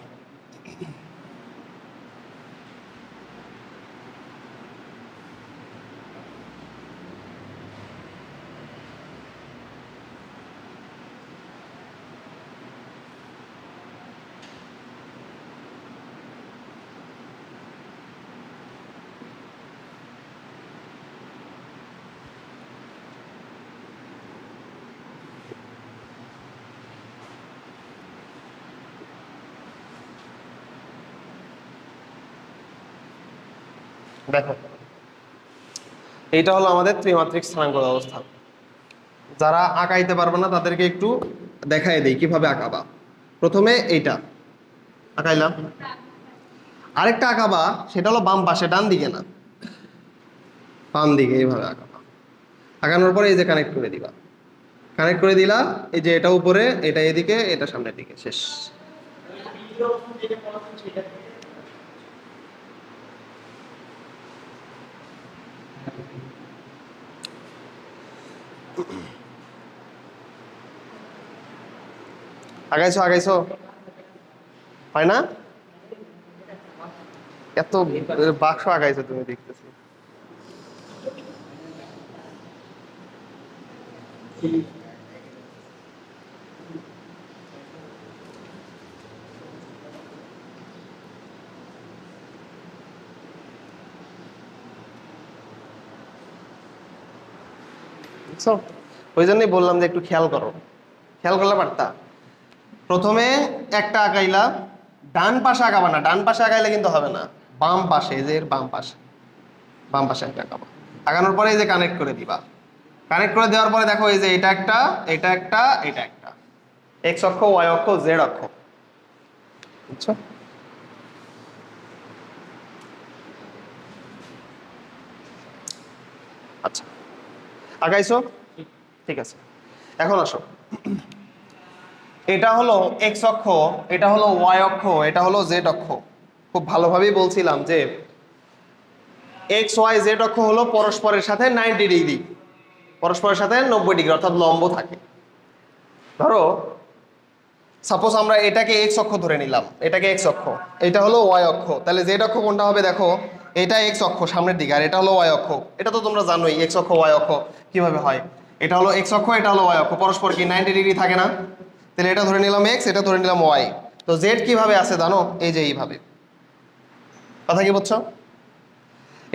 দেখো এইটা হলো আমাদের ত্রিমাত্রিক স্থানাঙ্ক ব্যবস্থা। যারা আঁকাইতে পারবে না তাদেরকে একটু দেখাই দেই কিভাবে আঁকাবা। প্রথমে এইটা আঁকাইলাম, আরেকটা আঁকাবা, সেটা হলো বাম পাশে, ডান দিকে না, বাম দিকে, এইভাবে আঁকাবা। আঁকানোর পরে এই যে কানেক্ট করে দিবা, কানেক্ট করে দিলা, এই যে এটা উপরে, এটা এদিকে, এটা সামনের দিকে, শেষ। আগাইছো আগাইছো, হয় না? এত বাক্স আগাইছো তুমি, দেখতেছি। বুঝছো? ওই জন্যই বললাম যে একটু খেয়াল করো, খেয়াল করলে পারতা। প্রথমে একটা আঁকাইলা, ডান পাশে আঁকাবা না, ডান পাশে আঁকাইলে কিন্তু হবে না, বাম পাশে, এই যে এর বাম পাশে, বাম পাশে একটা আঁকাবা। আঁকানোর পরে এই যে কানেক্ট করে দিবা, কানেক্ট করে দেওয়ার পরে দেখো এই যে এটা একটা, এটা একটা, এটা একটা, এক্স অক্ষ, ওয়াই অক্ষ, জেড অক্ষ, বুঝছো? আগাইছো? ঠিক আছে, এখন আসো। এটা হলো এক্স অক্ষ, এটা হলো ওয়াই অক্ষ, এটা হলো জেড অক্ষ। খুব ভালোভাবেই বলছিলাম যে এক্স ওয়াই জেড অক্ষ হলো পরস্পরের সাথে 90 ডিগ্রি, পরস্পরের সাথে 90 ডিগ্রি অর্থাৎ লম্ব থাকে। ধরো সাপোজ আমরা এটাকে এক্স অক্ষ ধরে নিলাম, এটাকে এক্স অক্ষ, এটা হলো ওয়াই অক্ষ, তাহলে জেড অক্ষ কোনটা হবে দেখো, এটা এক্স অক্ষ সামনের দিকে, আর এটা হলো ওয়াই অক্ষ। এটা তো তোমরা জানোই এক্স অক্ষ ওয়াই অক্ষ কিভাবে হয়। এটা হলো এক্স অক্ষ, এটা হলো ওয়াই অক্ষ, পরস্পর কি 90 ডিগ্রি থাকে না? তাহলে এটা ধরে নিলাম এক্স, এটা ধরে নিলাম ওয়াই। তো জেড কিভাবে আছে জানো? এই যে এইভাবে। কথা কি বুঝছো?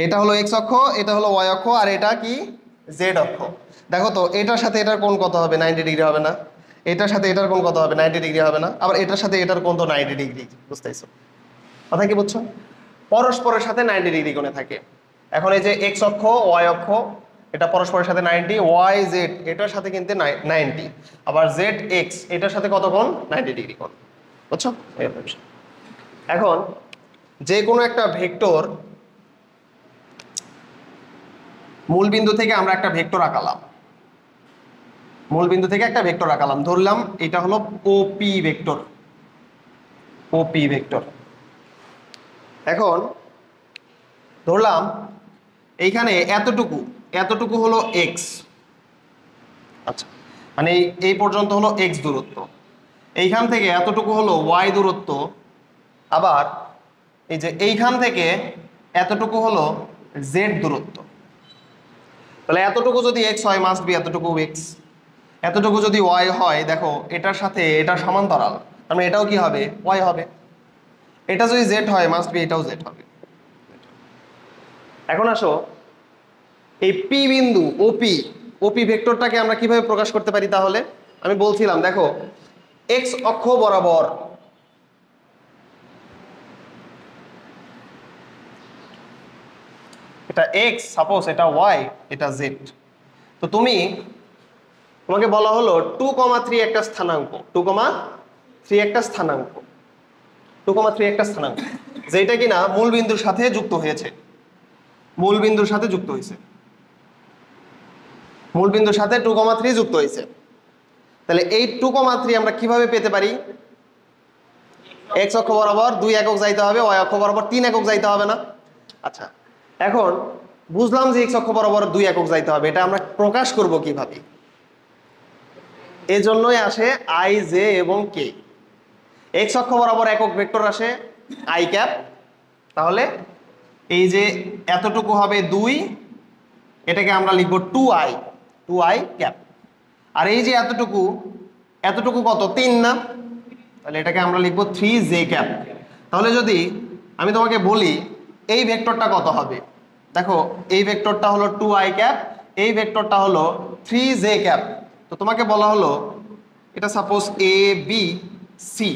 এটা হলো এক্স অক্ষ, এটা হলো ওয়াই অক্ষ, আর এটা কি জেড অক্ষ। দেখো তো এটার সাথে এটার কোণ কত হবে? 90 ডিগ্রি হবে না? এটার সাথে এটার কোণ কত হবে? 90 ডিগ্রি হবে না? আবার এটার সাথে এটার কোণ তো 90 ডিগ্রি, বুঝতেছো? কথা কি বুঝছো? পরস্পরের সাথে 90 ডিগ্রি কোণে থাকে। এখন এই যে এক্স অক্ষ ওয়াই অক্ষ, এটা পরস্পরের সাথে 90, ওয়াই জেড এটার সাথে কিন্তু 90, আবার জেড এক্স এটার সাথে কত কোণ? 90 ডিগ্রি কোণ, বুঝছো? এখন যে কোনো একটা ভেক্টর মূলবিন্দু থেকে আমরা একটা ভেক্টর আঁকালাম, মূলবিন্দু থেকে একটা ভেক্টর আঁকালাম, ধরলাম এটা হলো ওপি ভেক্টর, ওপি ভেক্টর। এখন ধরলাম এইখানে এতটুকু, এতটুকু হলো এক্স, আচ্ছা মানে এই পর্যন্ত হলো এক্স দূরত্ব, এইখান থেকে এতটুকু হলো ওয়াই দূরত্ব, আবার এই যে এইখান থেকে এতটুকু হলো জেড দূরত্ব। তাহলে এতটুকু যদি এক্স হয় মাস্ট বি এতটুকু এক্স, এতটুকু যদি ওয়াই হয় দেখো এটার সাথে এটা সমান্তরাল, তার মানে এটাও কি হবে? ওয়াই হবে। এটা যদি জেড হয় মাস্ট বি এটাও জেড হবে। এখন আসো এই পি বিন্দু ওপি, ওপি ভেক্টরটাকে আমরা কিভাবে প্রকাশ করতে পারি? তাহলে আমি বলছিলাম দেখো এক্স অক্ষ বরাবর এটা এক্স, সাপোজ এটা ওয়াই, এটা জেড। তো তোমাকে বলা হলো 2,3 একটা স্থানাঙ্ক, 2,3 একটা স্থানাঙ্ক, 2,3 একটা স্থানাঙ্ক, যেটা কিনা মূল বিন্দুর সাথে যুক্ত হয়েছে, মূল বিন্দুর সাথে যুক্ত হয়েছে, মূল বিন্দুর সাথে 2,3 যুক্ত হয়েছে। তাহলে এই 2,3 আমরা কিভাবে পেতে পারি? এক্স অক্ষ বরাবর 2 একক যাইতে হবে, ওয়াই অক্ষ বরাবর 3 একক যাইতে হবে না? আচ্ছা এখন বুঝলাম যে এক্স অক্ষ বরাবর 2 একক যাইতে হবে, এটা আমরা প্রকাশ করব কিভাবে? এজন্যই আসে আই জে এবং কে। এক্স অক্ষ বরাবর একক ভেক্টর আসে আই ক্যাপ, তাহলে এই যে এতটুকু হবে 2, এটাকে আমরা লিখব 2i ক্যাপ। আর এই যে এতটুকু, এতটুকু কত? 3 না? তাহলে এটাকে আমরা লিখব 3j ক্যাপ। তাহলে যদি আমি তোমাকে বলি এই ভেক্টরটা কত হবে, দেখো এই ভেক্টরটা হলো 2i ক্যাপ, এই ভেক্টরটা হলো 3j ক্যাপ। তো তোমাকে বলা হলো এটা সাপোজ এ বি সি।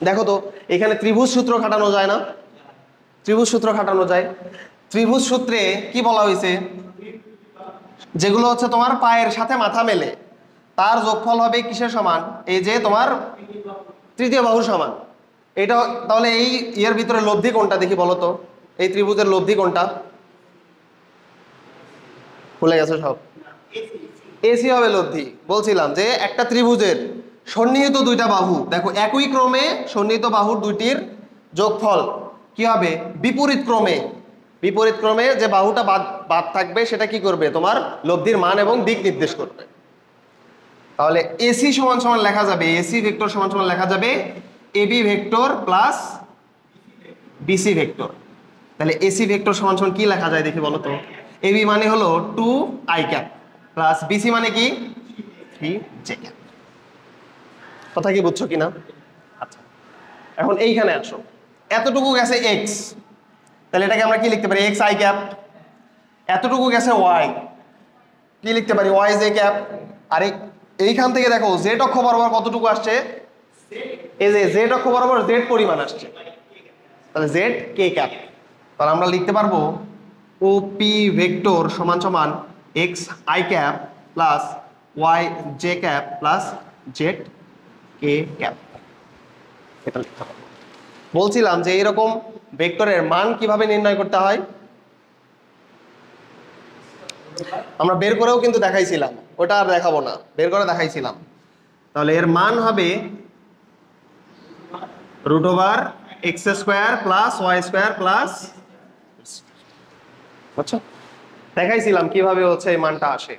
দেখো তো এখানে ত্রিভুজ সূত্র খাটানো যায় না? ত্রিভুজ সূত্র খাটানো যায়। ত্রিভুজ সূত্রে কি বলা হয়েছে? যেগুলো হচ্ছে তোমার পায়ের সাথে মাথা মেলে তার যোগফল হবে কিসের সমান? এই যে তোমার তৃতীয় বাহুর সমান। এটা তাহলে এই এর ভিতরে লব্ধি কোনটা দেখি বলো তো? এই ত্রিভুজের লব্ধি কোনটা? ভুলে গেছো সব? এসি হবে লব্ধি। বলছিলাম যে একটা ত্রিভুজের সন্নিহিত দুইটা বাহু, দেখো একই ক্রমে সন্নিহিত বাহুর দুইটির যোগফল কি হবে? বিপরীত ক্রমে, বিপরীত ক্রমে যে বাহুটা বাদ থাকবে সেটা কি করবে? তোমার লব্ধির মান এবং দিক নির্দেশ করবে। তাহলে এসি সমান সমান লেখা যাবে, এসি ভেক্টর সমান সমান লেখা যাবে AB vector plus BC vector. তাহলে এসি ভেক্টর সমান সমান কি লেখা যায় দেখি বলো তো? এবি মানে হলো 2i ক্যাপ প্লাস বিসি মানে কি? 3j cap. কথা কি বুঝছো কিনা? আচ্ছা এখন এইখানে আসো, এতটুকু গেছে এক্স, তাহলে এটাকে আমরা কি লিখতে পারি? X I cap. এতটুকু গেছে ওয়াই, কি লিখতে পারি? Y J cap. আর এইখান থেকে দেখো জেড অক্ষ বরাবর কতটুকু আসছে? এই যে জেড অক্ষ বরাবর জেড পরিমাণ আসছে, তাহলে জেড কে ক্যাপ। তাহলে আমরা লিখতে পারবো ওপি ভেক্টর সমান সমান X I cap plus Y J cap plus Z K cap. এটা লিখতে পারবো। বলছিলাম যে এরকম ভেক্টরের মান কিভাবে নির্ণয় করতে হয়? আমরা বের করেও কিন্তু দেখাইছিলাম, ওটা আর দেখাবো না, বের করে দেখাইছিলাম। তাহলে এর মান হবে √(x² + y² + আচ্ছা দেখাইছিলাম কিভাবে হচ্ছে এই মানটা আসে।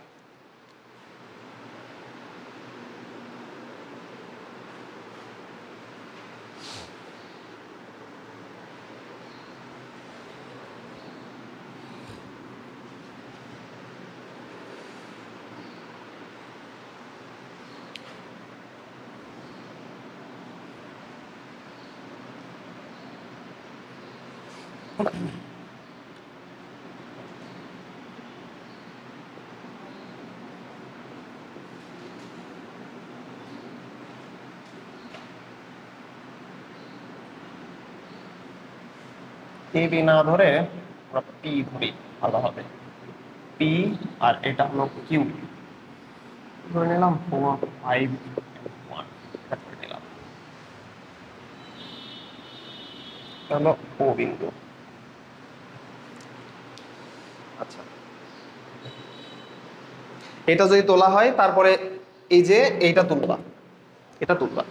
এ বি না ধরে আমরা পি ধরি, ভালো হবে। পি আর এটা হলো কিউ, ধরে নিলাম 4 5 1 ধরে নিলাম, হলো ও বিন্দু। আচ্ছা এটা যদি তোলা হয় তারপরে এই যে এইটা তুলবা, এটা তুলবা,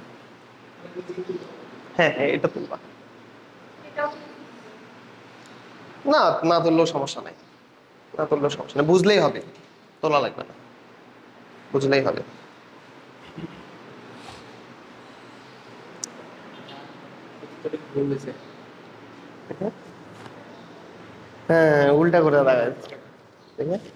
হ্যাঁ হ্যাঁ এটা তুলবা, না না তুললেও সমস্যা নাই, না তুললেও সমস্যা নেই, বুঝলেই হবে, তোলা লাগবে না, বুঝলেই হবে। হ্যাঁ উল্টা করে দেখা যাচ্ছে, ঠিক আছে।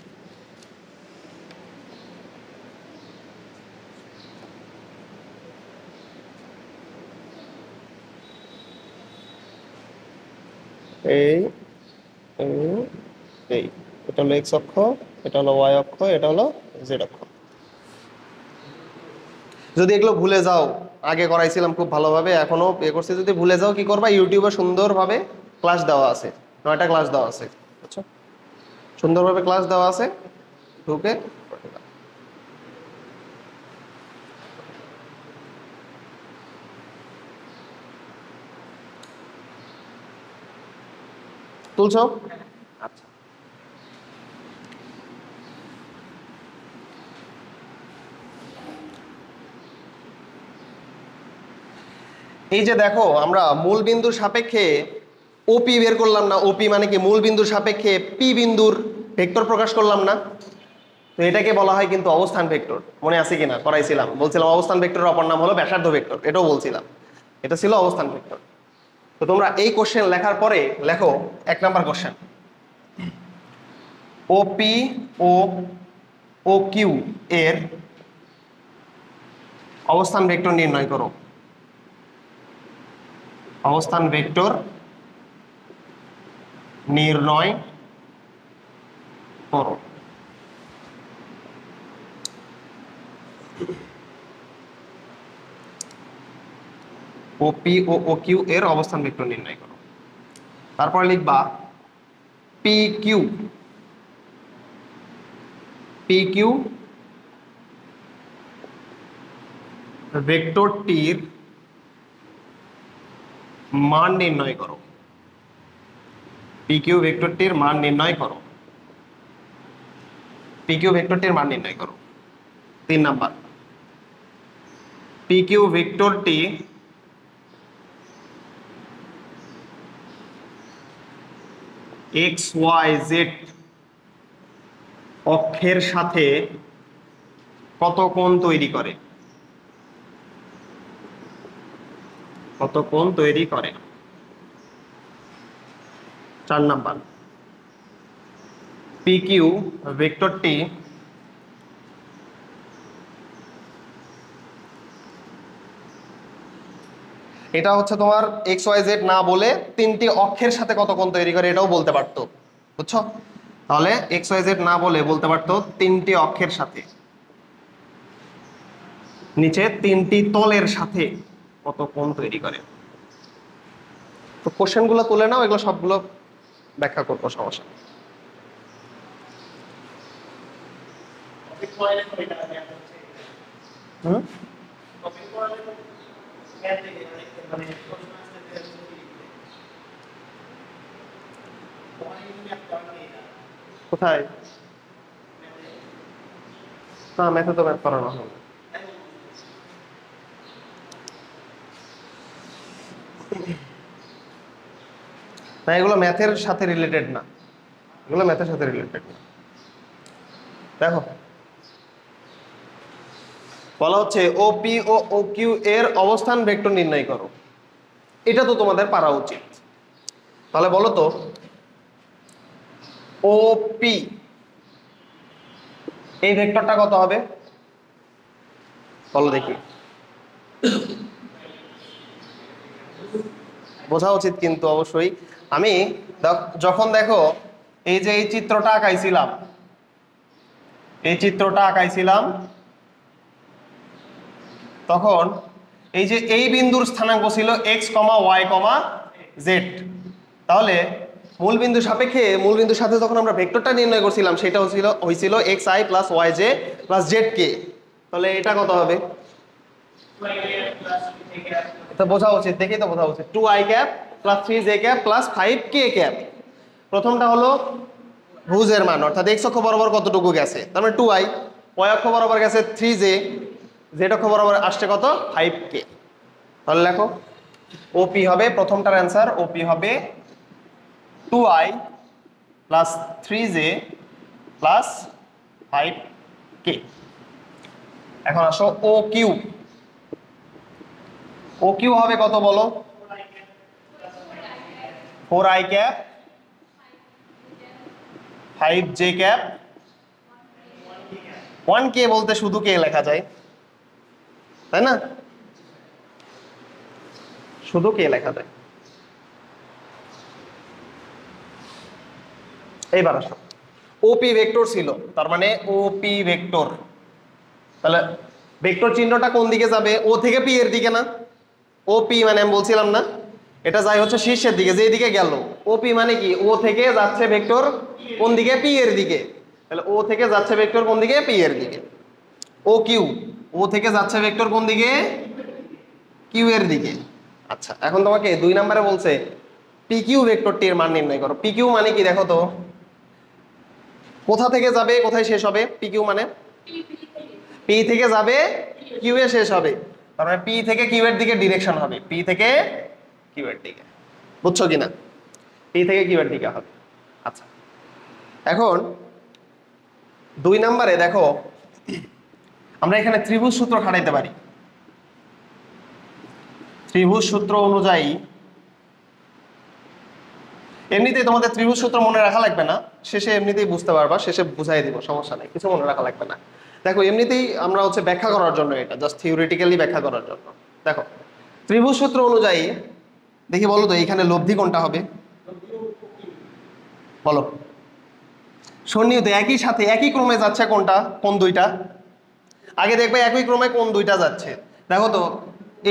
এই এই এই এটা হলো এক্স অক্ষ, এটা হলো ওয়াই অক্ষ, এটা হলো জেড অক্ষ। যদি এগুলো ভুলে যাও, আগে করাইছিলাম খুব ভালোভাবে, এখনো এ করছি, যদি ভুলে যাও কি করবা, ইউটিউবে সুন্দরভাবে ক্লাস দেওয়া আছে, 9টা ক্লাস দেওয়া আছে, বুঝছো, সুন্দরভাবে ক্লাস দেওয়া আছে, ঢুকে তুলছো। আচ্ছা এই যে দেখো আমরা মূল বিন্দুর সাপেক্ষে ওপি বের করলাম না, ওপি মানে কি মূল বিন্দুর সাপেক্ষে পি বিন্দুর ভেক্টর প্রকাশ করলাম না, তো এটাকে বলা হয় কিন্তু অবস্থান ভেক্টর। মনে আছে কিনা, করাইছিলাম, বলছিলাম অবস্থান ভেক্টরের অপর নাম হলো ব্যাসার্ধ ভেক্টর, এটাও বলছিলাম, এটা ছিল অবস্থান ভেক্টর। তো তোমরা এই কোশ্চেন লেখার পরে লেখো 1 নাম্বার কোশ্চেন, ওপি ও ও কিউ এর অবস্থান ভেক্টর নির্ণয় করো, অবস্থান ভেক্টর নির্ণয় করো। ওপি ও ও কিউ এর অবস্থান ভেক্টর নির্ণয় করো। তারপরে লিখবা পি কিউ, পি কিউ ভেক্টরটির মান নির্ণয় করো, পি কিউ ভেক্টরটির মান নির্ণয় করো, পি কিউ ভেক্টরটির মান নির্ণয় করো। 3 নাম্বার, পি কিউ ভেক্টরটি এক্স ওয়াই জেড অক্ষের সাথে কত কোণ তৈরি করে, কত কোণ তৈরি করে। 4 নাম্বার, পি কিউ ভেক্টরটি এটা হচ্ছে তোমার এক্স ওয়াই জেড না বলে 3টি অক্ষের সাথে কত কোণ তৈরি করে এটাও বলতে পারতো, বুঝছো, তাহলে এক্স ওয়াই জেড না বলে বলতে পারতো 3টি অক্ষের সাথে, নিচে 3টি তলের সাথে কত কোণ তৈরি করে। তো কোশ্চেন গুলো তুলে নাও, এগুলো সবগুলো ব্যাখ্যা করবো, সমস্যা নেই। হুম কোথায় না, ম্যাথে তো ম্যাথ করানো হবে না, এগুলো ম্যাথের সাথে রিলেটেড না, এগুলো ম্যাথের সাথে রিলেটেড না। দেখো বলা হচ্ছে ওপি ও ও কিউ এর অবস্থান ভেক্টর নির্ণয় করো। এটা তো তোমাদের পারা উচিত। তাহলে বলো তো ওপি এই ভেক্টরটা কত হবে বলো দেখি। বোঝা উচিত কিন্তু অবশ্যই। আমি যখন দেখো এই যে এই চিত্রটা আঁকাইছিলাম, তখন এই যে এই বিন্দুর স্থানাঙ্ক ছিল এক্স কমা ওয়াই কমা জেড। তাহলে মূল বিন্দুর সাপেক্ষে মূল বিন্দুর সাথে যখন আমরা ভেক্টরটা নির্ণয় করছিলাম সেটা হয়েছিল x i plus Y j plus Z k. তাহলে এটা কত হবে? এটা বোঝা উচিত, দেখেই তো বোঝা উচিত। 2i cap plus 3j cap plus 5k cap. প্রথমটা হলো ভুজের মান, অর্থাৎ এক্স অক্ষ বরাবর কতটুকু গেছে, তার মানে 2i, ওয়াই অক্ষ বরাবর গেছে 3j, জেড অক্ষ বরাবর আসছে কত 5k। তাহলে লেখো ওপি হবে, প্রথমটার অ্যান্সার ওপি হবে 2i plus 3j plus 5k। এখন আসো ও কিউ। ও কিউ হবে কত বলো? 4i cap 5j cap 1k, বলতে শুধু কে লেখা যায় তাই না, শুধু কে লেখা যায়। এইবার আসো ওপি ভেক্টর ছিল, তার মানে ওপি ভেক্টর। তাহলে ভেক্টর চিহ্নটা কোন দিকে যাবে? ও থেকে পি এর দিকে না? ওপি মানে আমি বলছিলাম না এটা যাই হচ্ছে শীর্ষের দিকে, যে দিকে গেল। ওপি মানে কি? ও থেকে যাচ্ছে ভেক্টর কোন দিকে? পি এর দিকে। তাহলে ও থেকে যাচ্ছে ভেক্টর কোন দিকে? পি এর দিকে। ও কিউ, ও থেকে যাচ্ছে ভেক্টর কোন দিকে? কিউ এর দিকে। আচ্ছা, এখন তোমাকে 2 নম্বরে বলছে পি কিউ ভেক্টরটির মান নির্ণয় করো। পি কিউ মানে কি দেখো তো, কোথা থেকে যাবে কোথায় শেষ হবে? পি কিউ মানে পি থেকে যাবে কিউ এ শেষ হবে, তার মানে পি থেকে কিউ এর দিকে ডিরেকশন হবে, পি থেকে কিউ এর দিকে। বুঝছো কিনা? পি থেকে কিউ এর দিকে হবে। আচ্ছা, এখন 2 নম্বরে দেখো আমরা এখানে ত্রিভুজ সূত্র খাটাইতে পারি। ত্রিভুজ সূত্র অনুযায়ী, এমনিতেই তোমাদের ত্রিভুজ সূত্র মনে রাখা লাগবে না, শেষে এমনিতেই বুঝতে পারবা, শেষে বুঝাই দিব, সমস্যা নেই, কিছু মনে রাখা লাগবে না। দেখো এমনিতেই আমরা হচ্ছে ব্যাখ্যা করার জন্য, এটা জাস্ট থিওরিটিক্যালি ব্যাখ্যা করার জন্য। দেখো ত্রিভুজ সূত্র অনুযায়ী দেখি বলো তো এখানে লব্ধি কোনটা হবে বলো? সন্নিহিত একই সাথে একই ক্রমে যাচ্ছে কোনটা? কোন দুইটা? আগে দেখবে একই ক্রমে কোন দুইটা যাচ্ছে। দেখো তো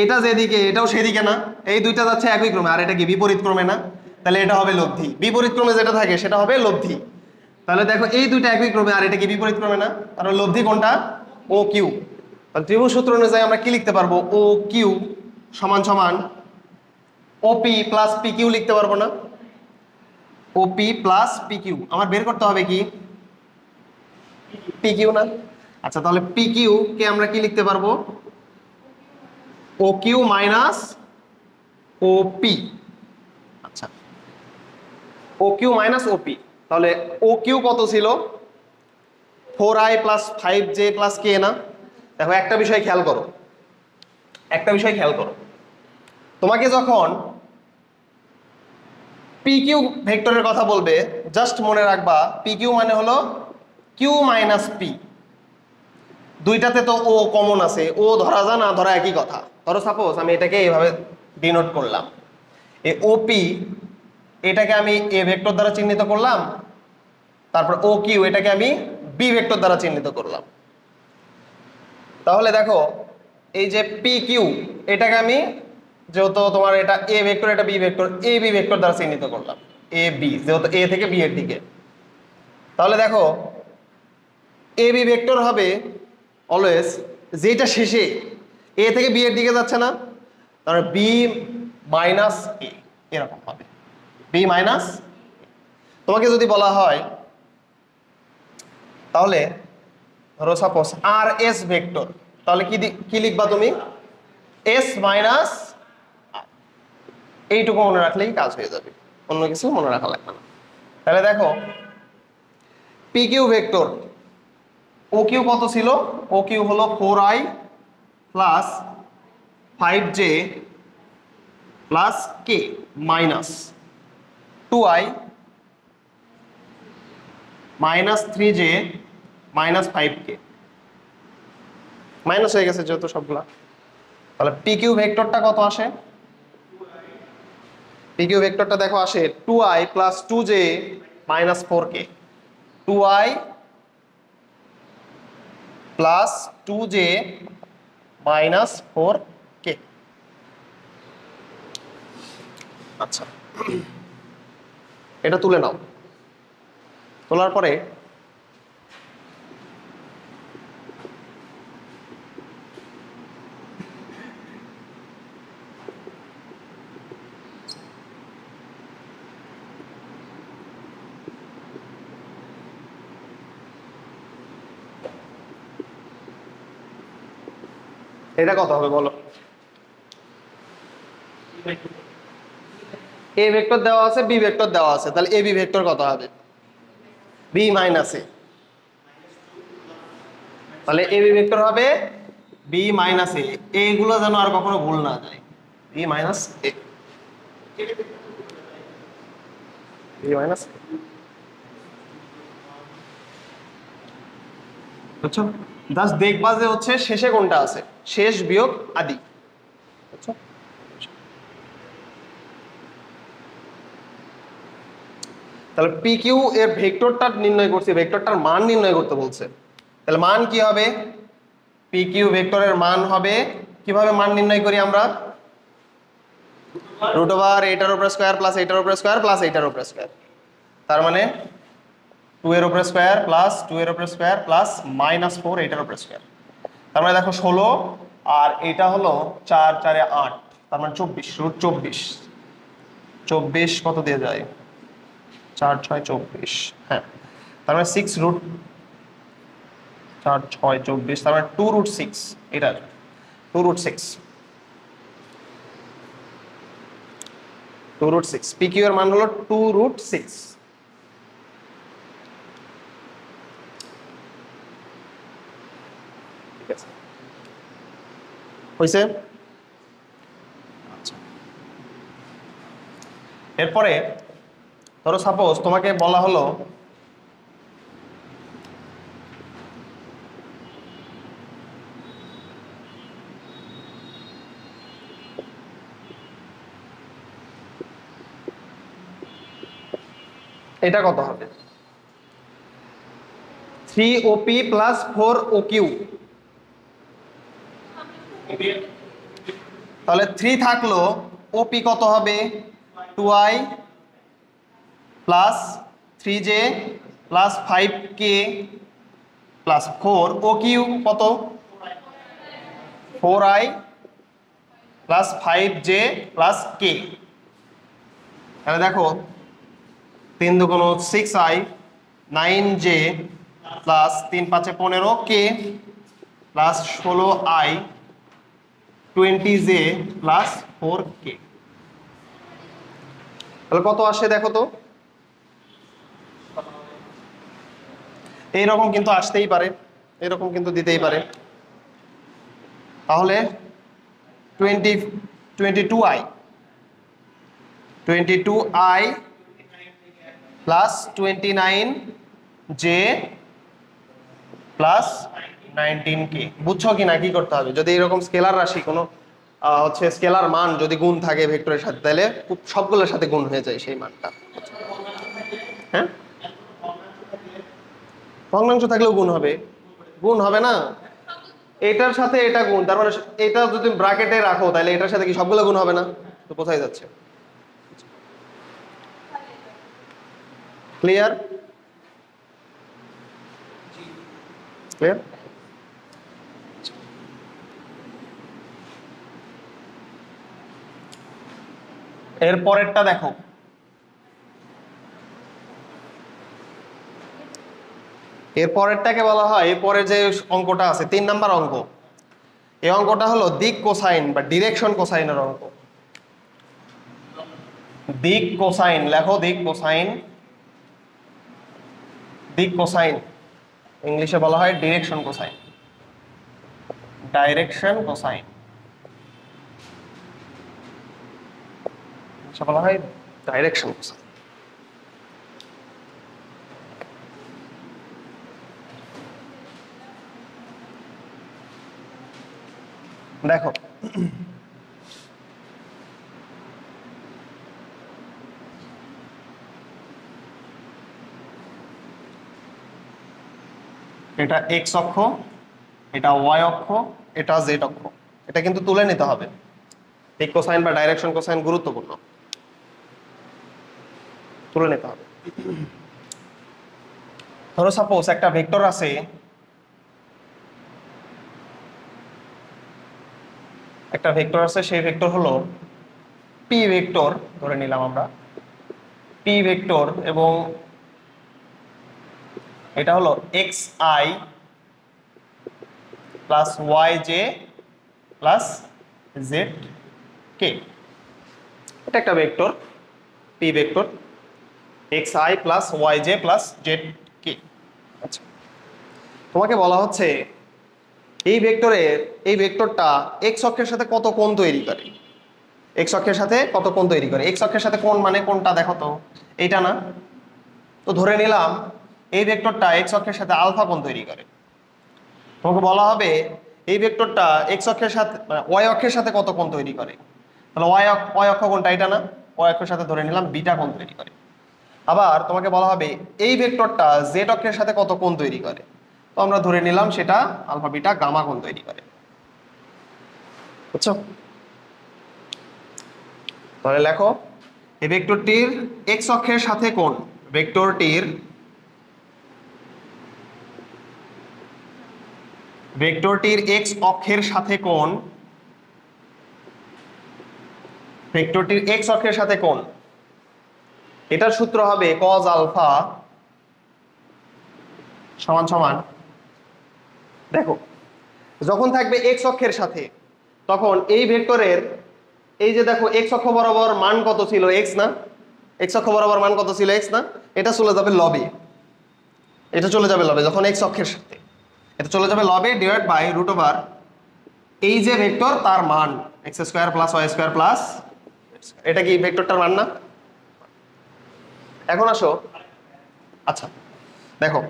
এটা যেদিকে এটাও সেদিকে না, এই দুইটা যাচ্ছে একই ক্রমে, আর এটা কি বিপরীত ক্রমে না? তাহলে এটা হবে লব্ধি। বিপরীত ক্রমে যেটা থাকে সেটা হবে লব্ধি। তাহলে দেখো এই দুইটা একই ক্রমে আর এটা কি বিপরীত ক্রমে না, তাহলে লব্ধি কোনটা? O Q. তাহলে ত্রিভুজ সূত্র অনুযায়ী আমরা কি লিখতে পারবো? ও কিউ সমান সমান ওপি প্লাস পি কিউ লিখতে পারবো না? ওপি প্লাস পি কিউ আমার বের করতে হবে কি? পি কিউ না? আচ্ছা, তাহলে পি কিউ কে আমরা কি লিখতে পারবো? ও কিউ মাইনাস ওপি। আচ্ছা, ও কিউ মাইনাস ওপি। তাহলে ও কিউ কত ছিল? 4i প্লাস 5j প্লাস কে না? দেখো একটা বিষয় খেয়াল করো, একটা বিষয় খেয়াল করো, তোমাকে যখন পি কিউ ভেক্টরের কথা বলবে জাস্ট মনে রাখবা পি কিউ মানে হলো কিউ মাইনাস পি। দুইটাতে তো ও কমন আছে, ও ধরা যা না ধরা একই কথা। ধরো সাপোজ আমি এটাকে এইভাবে ডিনোট করলাম, এই ওপি এটাকে আমি এ ভেক্টর দ্বারা চিহ্নিত করলাম, তারপর ও কিউ এটাকে আমি বি ভেক্টর দ্বারা চিহ্নিত করলাম। তাহলে দেখো এই যে পি কিউ এটাকে আমি, যেহেতু তোমার এটা এ ভেক্টর এটা B vector, A B vector দ্বারা চিহ্নিত করলাম, এ বি, যেহেতু এ থেকে বি এর দিকে। তাহলে দেখো এ বি ভেক্টর হবে অলওয়েজ যেটা শেষে এ থেকে বি এর দিকে যাচ্ছে না, তাহলে বি মাইনাস এ, এরকম হবে বি মাইনাস। তোমাকে যদি বলা হয় তাহলে ধরো সাপোজ আর এস ভেক্টর, তাহলে কি লিখবা তুমি? এস মাইনাস, এইটুকু মনে রাখলেই কাজ হয়ে যাবে, অন্য কিছু মনে রাখা লাগবে না। তাহলে দেখো P Q vector, O Q কত ছিল? ও কিউ হলো 4i plus 5j plus k minus 2i minus 3j minus 5k, minus হয়ে গেছে যেহেতু সবগুলা। তাহলে পি কিউ ভেক্টরটা কত আসে? পি কিউ ভেক্টরটা দেখো আসে 2i plus 2j minus 4k, 2i plus 2j minus 4k। আচ্ছা, এটা তুলে নাও। তোলার পরে এটা কত হবে বলো? এ ভেক্টর দেওয়া আছে, বি ভেক্টর দেওয়া আছে, তাহলে এ বি ভেক্টর কত হবে? বি মাইনাস এ, তাহলে এ বি ভেক্টর হবে বি মাইনাস এ। এইগুলো যেন আর কখনো ভুল না যায়, বি মাইনাস এ, বি মাইনাস এ। বুঝছো? জাস্ট দেখবা যে হচ্ছে শেষে কোনটা আছে, শেষ বিয়োগ আদি। বুঝছো? তাহলে পি কিউ এর ভেক্টরটা নির্ণয় করছি, ভেক্টরটার মান নির্ণয় করতে বলছে। তাহলে মান কি হবে? পি কিউ ভেক্টরের মান হবে, কিভাবে মান নির্ণয় করি আমরা? রুট ওভার এইটার উপরে স্কোয়ার প্লাস এইটার উপরে স্কোয়ার প্লাস এইটার উপরে স্কোয়ার, তার মানে 2 এর উপরে স্কোয়ার প্লাস 2 এর উপরে স্কোয়ার প্লাস মাইনাস 4 এইটার উপরে স্কোয়ার। তার মানে দেখো 16, আর এটা হলো 4 4 8, তার মানে 24, রুট 24। 24 কত দিয়ে যায়? 4 6 24, হ্যাঁ, তার মানে 6 রুট 4 6 24, তার মানে 2 রুট 6, এটা 2 রুট 6, 2 রুট 6। পি কিউ এর মান হলো 2 রুট 6। ঠিক আছে, হইছে? আচ্ছা, এরপরে ধরো সাপোজ তোমাকে বলা হলো এটা কত হবে? 3OP প্লাস 4OQ, তাহলে 3 থাকলো, ওপি কত হবে? 2i plus 3j plus 5k plus 4OQ কত? 4i plus 5j plus k। তাহলে দেখো 3 2 6i, 9j plus 3 5 15k plus 16i, 20j plus 4k। তাহলে কত আসে দেখো তো? এইরকম কিন্তু আসতেই পারে, এরকম কিন্তু দিতেই পারে। তাহলে 22i, 22i plus 29j plus 19k। বুঝছো কি না কি করতে হবে? যদি এরকম স্কেলার রাশি কোনো হচ্ছে স্কেলার মান যদি গুণ থাকে ভেক্টরের সাথে, তাহলে সবগুলোর সাথে গুণ হয়ে যায় সেই মানটা। হ্যাঁ, ভগ্নাংশ থাকলেও গুণ হবে? গুণ হবে না, এটার সাথে এটা গুণ, তার মানে এটা যদি ব্র্যাকেটে রাখো তাহলে এটার সাথে কি সবগুলো গুণ হবে না? তো কোথায় যাচ্ছে? ক্লিয়ার? ক্লিয়ার? এর পরেরটা দেখো, এর পরেরটাকে বলা হয়, এরপরে যে অঙ্কটা আছে 3 নাম্বার অঙ্ক, এই অঙ্কটা হলো দিক কোসাইন বা ডিরেকশন কোসাইনের অঙ্ক। দিক কোসাইন লেখো, দিক কোসাইন, দিক কোসাইন ইংলিশে বলা হয় ডিরেকশন কোসাইন, ডাইরেকশন কোসাইন বলা হয় ডাইরেকশন কোসাইন। দেখো এটা এক্স অক্ষ, এটা ওয়াই অক্ষ, এটা জেড অক্ষ, এটা কিন্তু তুলে নিতে হবে। দিক কোসাইন বা ডাইরেকশন কোসাইন গুরুত্বপূর্ণ, তুলে নিতে হবে। ধরো সাপোজ একটা ভেক্টর আছে, একটা ভেক্টর আছে, সেই ভেক্টর হলো পি ভেক্টর ধরে নিলাম আমরা, পি ভেক্টর, এবং এটা হলো x i plus Y j plus Z k. এটা একটা vector P vector x i plus Y j plus Z k. আচ্ছা, তোমাকে বলা হচ্ছে এই ভেক্টরের, এই ভেক্টরটা এক্স অক্ষের সাথে কত কোণ তৈরি করে, এক্স অক্ষের সাথে কত কোণ তৈরি করে। এক্স অক্ষের সাথে কোণ মানে কোনটা দেখো তো, এইটা না? তো ধরে নিলাম এই ভেক্টরটা এক্স অক্ষের সাথে আলফা কোণ তৈরি করে। তোমাকে বলা হবে এই ভেক্টরটা এক্স অক্ষের সাথে মানে ওয়াই অক্ষের সাথে কত কোণ তৈরি করে। তাহলে ওয়াই অক্ষ কোণটা এটা না, ওয়াই অক্ষের সাথে ধরে নিলাম বিটা কোণ তৈরি করে। আবার তোমাকে বলা হবে এই ভেক্টরটা জেড অক্ষের সাথে কত কোণ তৈরি করে, তো আমরা ধরে নিলাম সেটা আলফা বিটা গামা কোণ তৈরি করে। বুঝছো? তাহলে লেখো এই ভেক্টরটির এক্স অক্ষের সাথে কোণ, ভেক্টরটির এক্স অক্ষের সাথে কোণ, ভেক্টরটির এক্স অক্ষের সাথে কোণ, এটার সূত্র হবে cos আলফা সমান সমান, দেখো যখন থাকবে এক্স অক্ষের সাথে তখন এই ভেক্টরের এই যে দেখো এক্স অক্ষ বরাবর মান কত ছিল, এক্স না? এক্স অক্ষ বরাবর মান কত ছিল, এক্স না? এটা চলে যাবে লবে, এটা চলে যাবে লবে যখন এক্স অক্ষের সাথে, এটা চলে যাবে লবে ডিভাইড বাই রুট ওভার এই যে ভেক্টর তার মান X square plus Y square plus, এটা কি ভেক্টরটার মান না? এখন আসো, আচ্ছা দেখো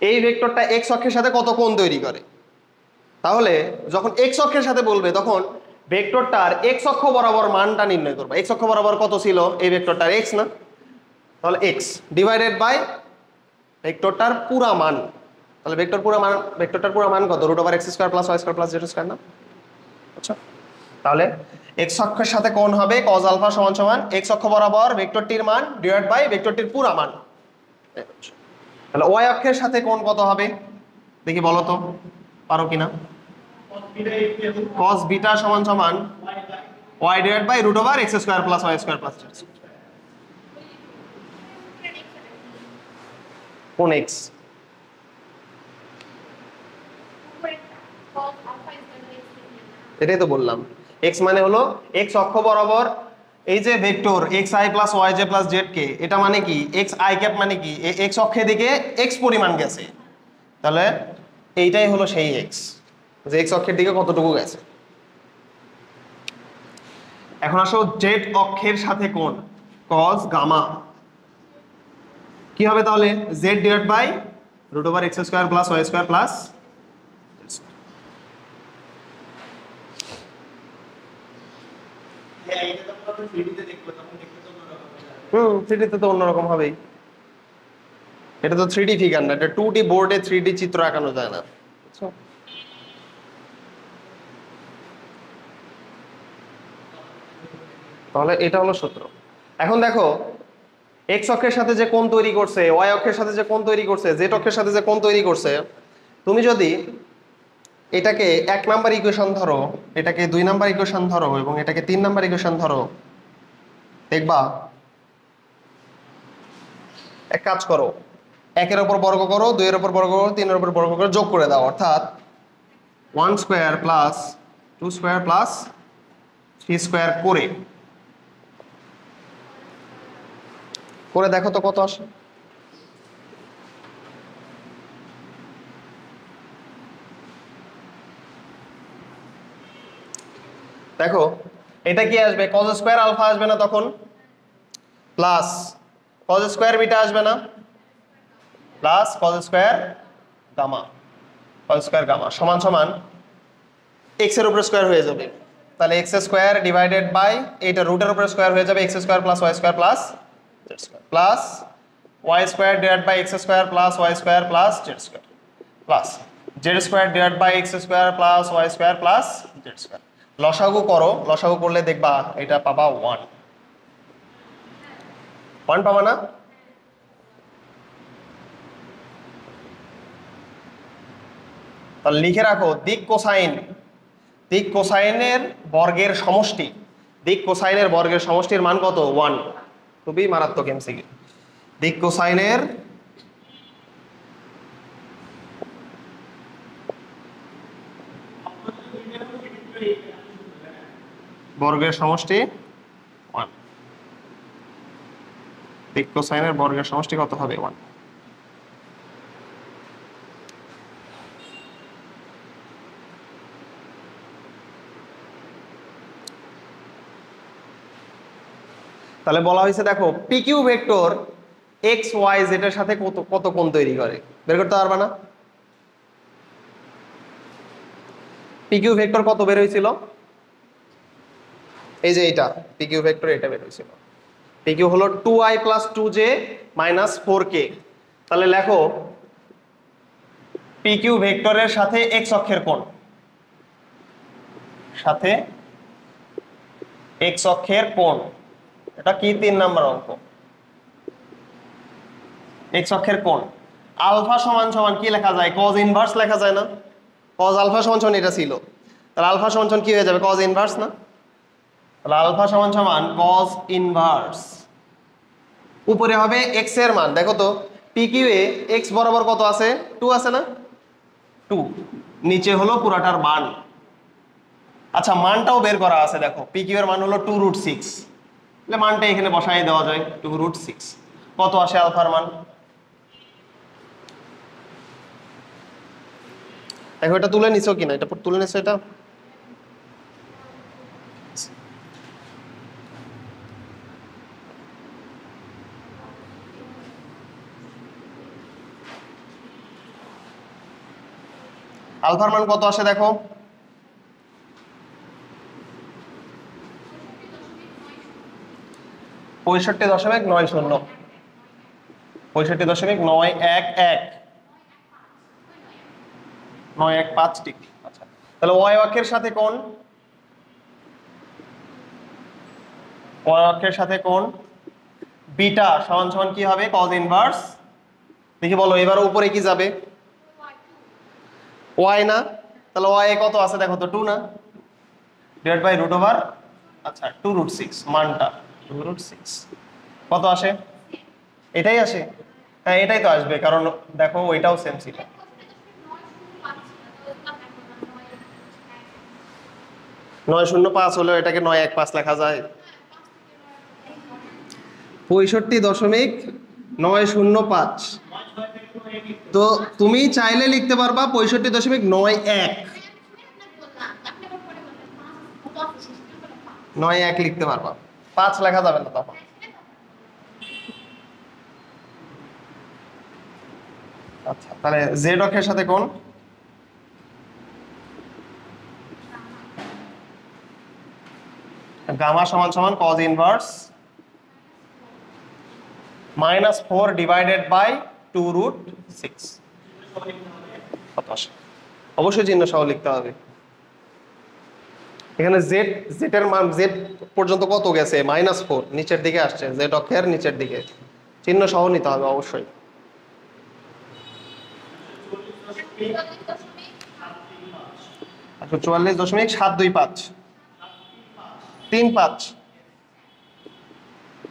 এই ভেক্টরটা এক্স অক্ষের সাথে কত কোণ তৈরি করে, তাহলে যখন এক্স অক্ষের সাথে বলবে তখন ভেক্টরটার এক্স অক্ষ বরাবর মানটা নির্ণয় করবে। এক্স অক্ষ বরাবর কত ছিল এই ভেক্টরটার, এক্স না? তাহলে এক্স ডিভাইডেড বাই ভেক্টরটার পুরা মান, তাহলে ভেক্টরটার পুরা মান কত, root over x square plus Y square plus Z square না? আচ্ছা, তাহলে এক্স অক্ষের সাথে কোণ হবে cos আলফা সমান সমান এক্স অক্ষ বরাবর ভেক্টরটির মান ডিভাইড বাই ভেক্টরটির পুরা মান। তাহলে ওয়াই অক্ষের সাথে কোণ কত হবে দেখি বলো তো, পারো কিনা? cos বিটা সমান সমান Y divide by root over x square plus Y square plus Z square. কোন এক্স? এটাই তো বললাম, এক্স মানে হলো এক্স অক্ষ বরাবর এই যে vector x i plus Y j plus Z k, এটা মানে কি এক্স আই ক্যাপ মানে কি এক্স অক্ষের দিকে এক্স পরিমাণ গেছে, তাহলে এইটাই হলো সেই এক্স যে এক্স অক্ষের দিকে কতটুকু গেছে। এখন আসো জেড অক্ষের সাথে কোণ cos গামা কি হবে, তাহলে z divide by root over x square plus Y square plus, থ্রিডিতে তো অন্যরকম হবেই, এটা তো 3D ফিগার না, এটা 2D বোর্ডে 3D চিত্র আঁকানো যায় না। তাহলে এটা হলো সূত্র। এখন দেখো এক্স অক্ষের সাথে যে কোণ তৈরি করছে, ওয়াই অক্ষের সাথে যে কোণ তৈরি করছে, জেড অক্ষের সাথে যে কোণ তৈরি করছে, তুমি যদি এটাকে 1 নাম্বার ইকুয়েশন ধরো, এটাকে 2 নাম্বার ইকুয়েশন ধরো এবং এটাকে 3 নাম্বার ইকুয়েশন ধরো, দেখবা এক কাজ করো 1 এর উপর বর্গ করো, 2 এর উপর বর্গ করো, 3 এর উপর বর্গ করে যোগ করে দাও, অর্থাৎ 1 square plus 2 square plus 3 square করে দেখো তো কত আসে। দেখো এটা কি আসবে, cos স্কয়ার আলফা আসবে না তখন, প্লাস cos স্কয়ার বিটা আসবে না, plus cos square gamma, cos square gamma সমান সমান x এর উপর স্কয়ার হয়ে যাবে, তাহলে x স্কয়ার ডিভাইডেড বাই এটা রুটের উপর স্কয়ার হয়ে যাবে, x square plus y square plus z square plus y square divide by x square plus y square plus z square plus z square divide by x square plus y square plus z square. লসাগু করো, লসাগু করলে দেখবা এটা পাবা 1 পাবা না। তাহলে লিখে রাখো দিক কোসাইনের বর্গের সমষ্টি, দিক কোসাইনের বর্গের সমষ্টির মান কত, 1। খুবই মারাত্মক এমসিকিউ। দিক কোসাইনের বর্গের সমষ্টি 1, দিক কোসাইনের বর্গের সমষ্টি কত হবে, 1। তাহলে বলা হয়েছে দেখো PQ vector x y z এর সাথে কত কত কোণ তৈরি করে, বের করতে পারবা না। PQ ভেক্টর কত বের হয়েছিল, এই যে এটা PQ ভেক্টর, এটা বের হয়েছিল। PQ হলো 2i + 2j - 4k। তাহলে লেখো PQ ভেক্টরের সাথে x অক্ষের কোণ, সাথে x অক্ষের কোণ, এটা কি 3 নাম্বার অঙ্ক। x অক্ষের কোণ আলফা সমান সমান কি লেখা যায়, cos ইনভার্স লেখা যায় না, cos আলফা সমান সমান এটা ছিল, তাহলে আলফা সমান সমান কি হয়ে যাবে, cos ইনভার্স না। তাহলে আলফা সমান সমান cos ইনভার্স, উপরে হবে x এর মান, দেখো তো PQ এ x বরাবর কত আছে, 2 আছে না, 2, নিচে হলো পুরাটার মান। আচ্ছা মানটাও বের করা আছে, দেখো PQ এর মান হলো 2√6, তাহলে মানটা এখানে বসাই দেওয়া যায় 2√6। কত আসে আলফার মান, দেখো এটা তুলে নিছো কিনা, এটা তুলে নিছো, এটা আলফার মান কত আসে দেখো, 65.90, 65.911 ডিগ্রি। আচ্ছা তাহলে y অক্ষের সাথে কোণ, y অক্ষের সাথে কোণ বিটা সমান সমান কি হবে, cos ইনভার্স, দেখি বলো এবার উপরে কি যাবে, y না, তাহলে y এ কত আছে দেখো তো, 2 না, ডিভাইড বাই রুট ওভার, আচ্ছা 2√6 মানটা 2√6 কত আসে, এটাই আসে, হ্যাঁ এটাই তো আসবে, কারণ দেখো ওইটাও সেম ছিল। 905 হলো, এটাকে 915 লেখা যায়, 65.905। তো তুমি চাইলে লিখতে পারবা 65.91, 91 লিখতে পারবা, 5 লেখা যাবে না তখন। আচ্ছা তাহলে z অক্ষের সাথে কোণ, গামা সমান সমান cos ইনভার্স -4 ডিভাইডেড বাই 2√6, কত আসে, অবশ্যই চিহ্ন সহ লিখতে হবে। এখানে z এর মান z পর্যন্ত কত গেছে, -4, নিচের দিকে আসছে, z অক্ষের নিচের দিকে, চিহ্ন সহ নিতে হবে অবশ্যই। আচ্ছা 44.725, 35,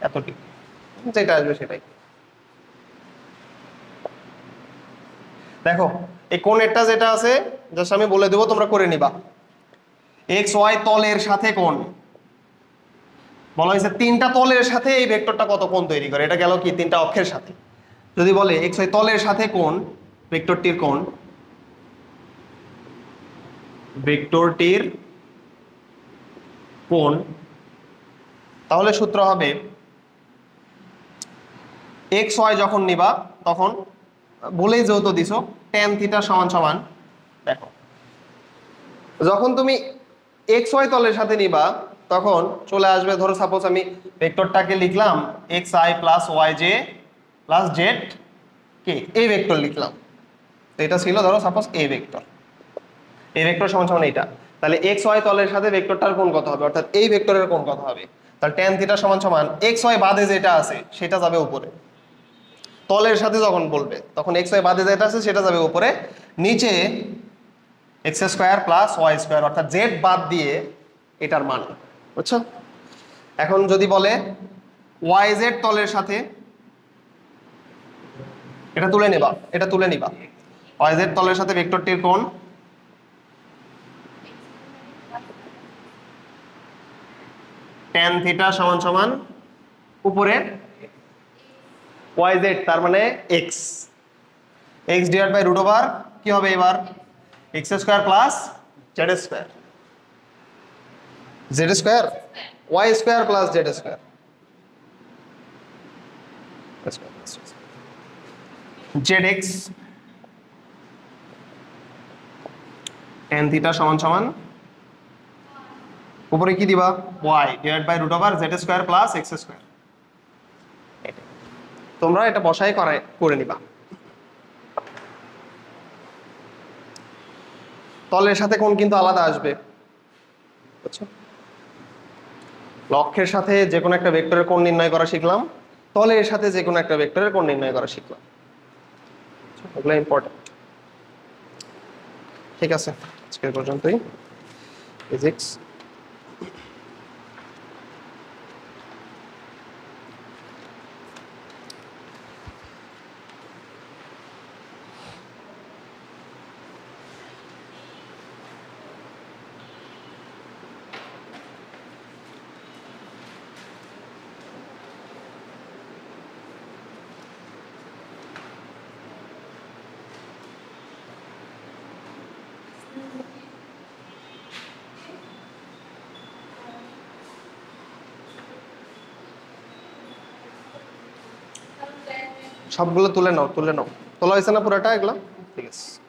এতটি যেটা আসবে সেটাই। দেখো এই কোণেরটা যেটা আছে জাস্ট আমি বলে দেবো, তোমরা করে নিবা। এক্স ওয়াই তলের সাথে কোণ বলা হয়েছে, তিনটা তলের সাথে এই ভেক্টরটা কত কোণ তৈরি করে, এটা গেল কি তিনটা অক্ষের সাথে। যদি বলে এক্স ওয়াই তলের সাথে কোণ, ভেক্টরটির কোণ, ভেক্টরটির কোণ, তাহলে সূত্র হবে এক্স ওয়াই যখন নিবা তখন বলেই যেহেতু দিছো tan থিটা সমান সমান, দেখো যখন তুমি এক্স ওয়াই তলের সাথে নিবা তখন চলে আসবে, ধরো সাপোজ আমি ভেক্টরটাকে লিখলাম x i plus Y j plus Z k, এই ভেক্টর লিখলাম। তো এটা ছিল ধরো সাপোজ এ ভেক্টর, এই ভেক্টর সমান সমান এইটা। তাহলে এক্স ওয়াই তলের সাথে ভেক্টরটার কোণ কত হবে, অর্থাৎ এই ভেক্টরের কোণ কত হবে, তাহলে tan থিটা সমান সমান এক্স ওয়াই বাদে যেটা আছে সেটা যাবে উপরে, তলের সাথে যখন বলবে তখন এক্স ওয়াই বাদে যেটা আছে সেটা যাবে উপরে, নিচে X square plus Y square, অর্থাৎ জেড বাদ দিয়ে এটার মান, বুঝছো? এখন যদি বলে ওয়াই জেড তলের সাথে, এটা তুলে নিবা, এটা তুলে নিবা, ওয়াই জেড তলের সাথে ভেক্টরটির কোণ tan থিটা সমান সমান উপরে ওয়াই জেড, তার মানে X, X divide by root over কি হবে এবার X square plus Z square, Z square Y square plus Z square, Z X tan theta সমান সমান উপরে কি দিবা Y divide by root over Z square plus X square. তোমরা এটা বসাই করে নিবা। তলের সাথে কোণ কিন্তু আলাদা আসবে, বুঝছো? লক্ষ্যের সাথে যে কোনো একটা ভেক্টরের কোণ নির্ণয় করা শিখলাম, তলের সাথে যে কোনো একটা ভেক্টরের কোণ নির্ণয় করা শিখলাম, এগুলো ইম্পর্টেন্ট। ঠিক আছে, আজকের পর্যন্তই ফিজিক্স। সবগুলো তুলে নাও, তুলে নাও, তোলা হয়েছে না পুরোটা এগুলো? ঠিক আছে।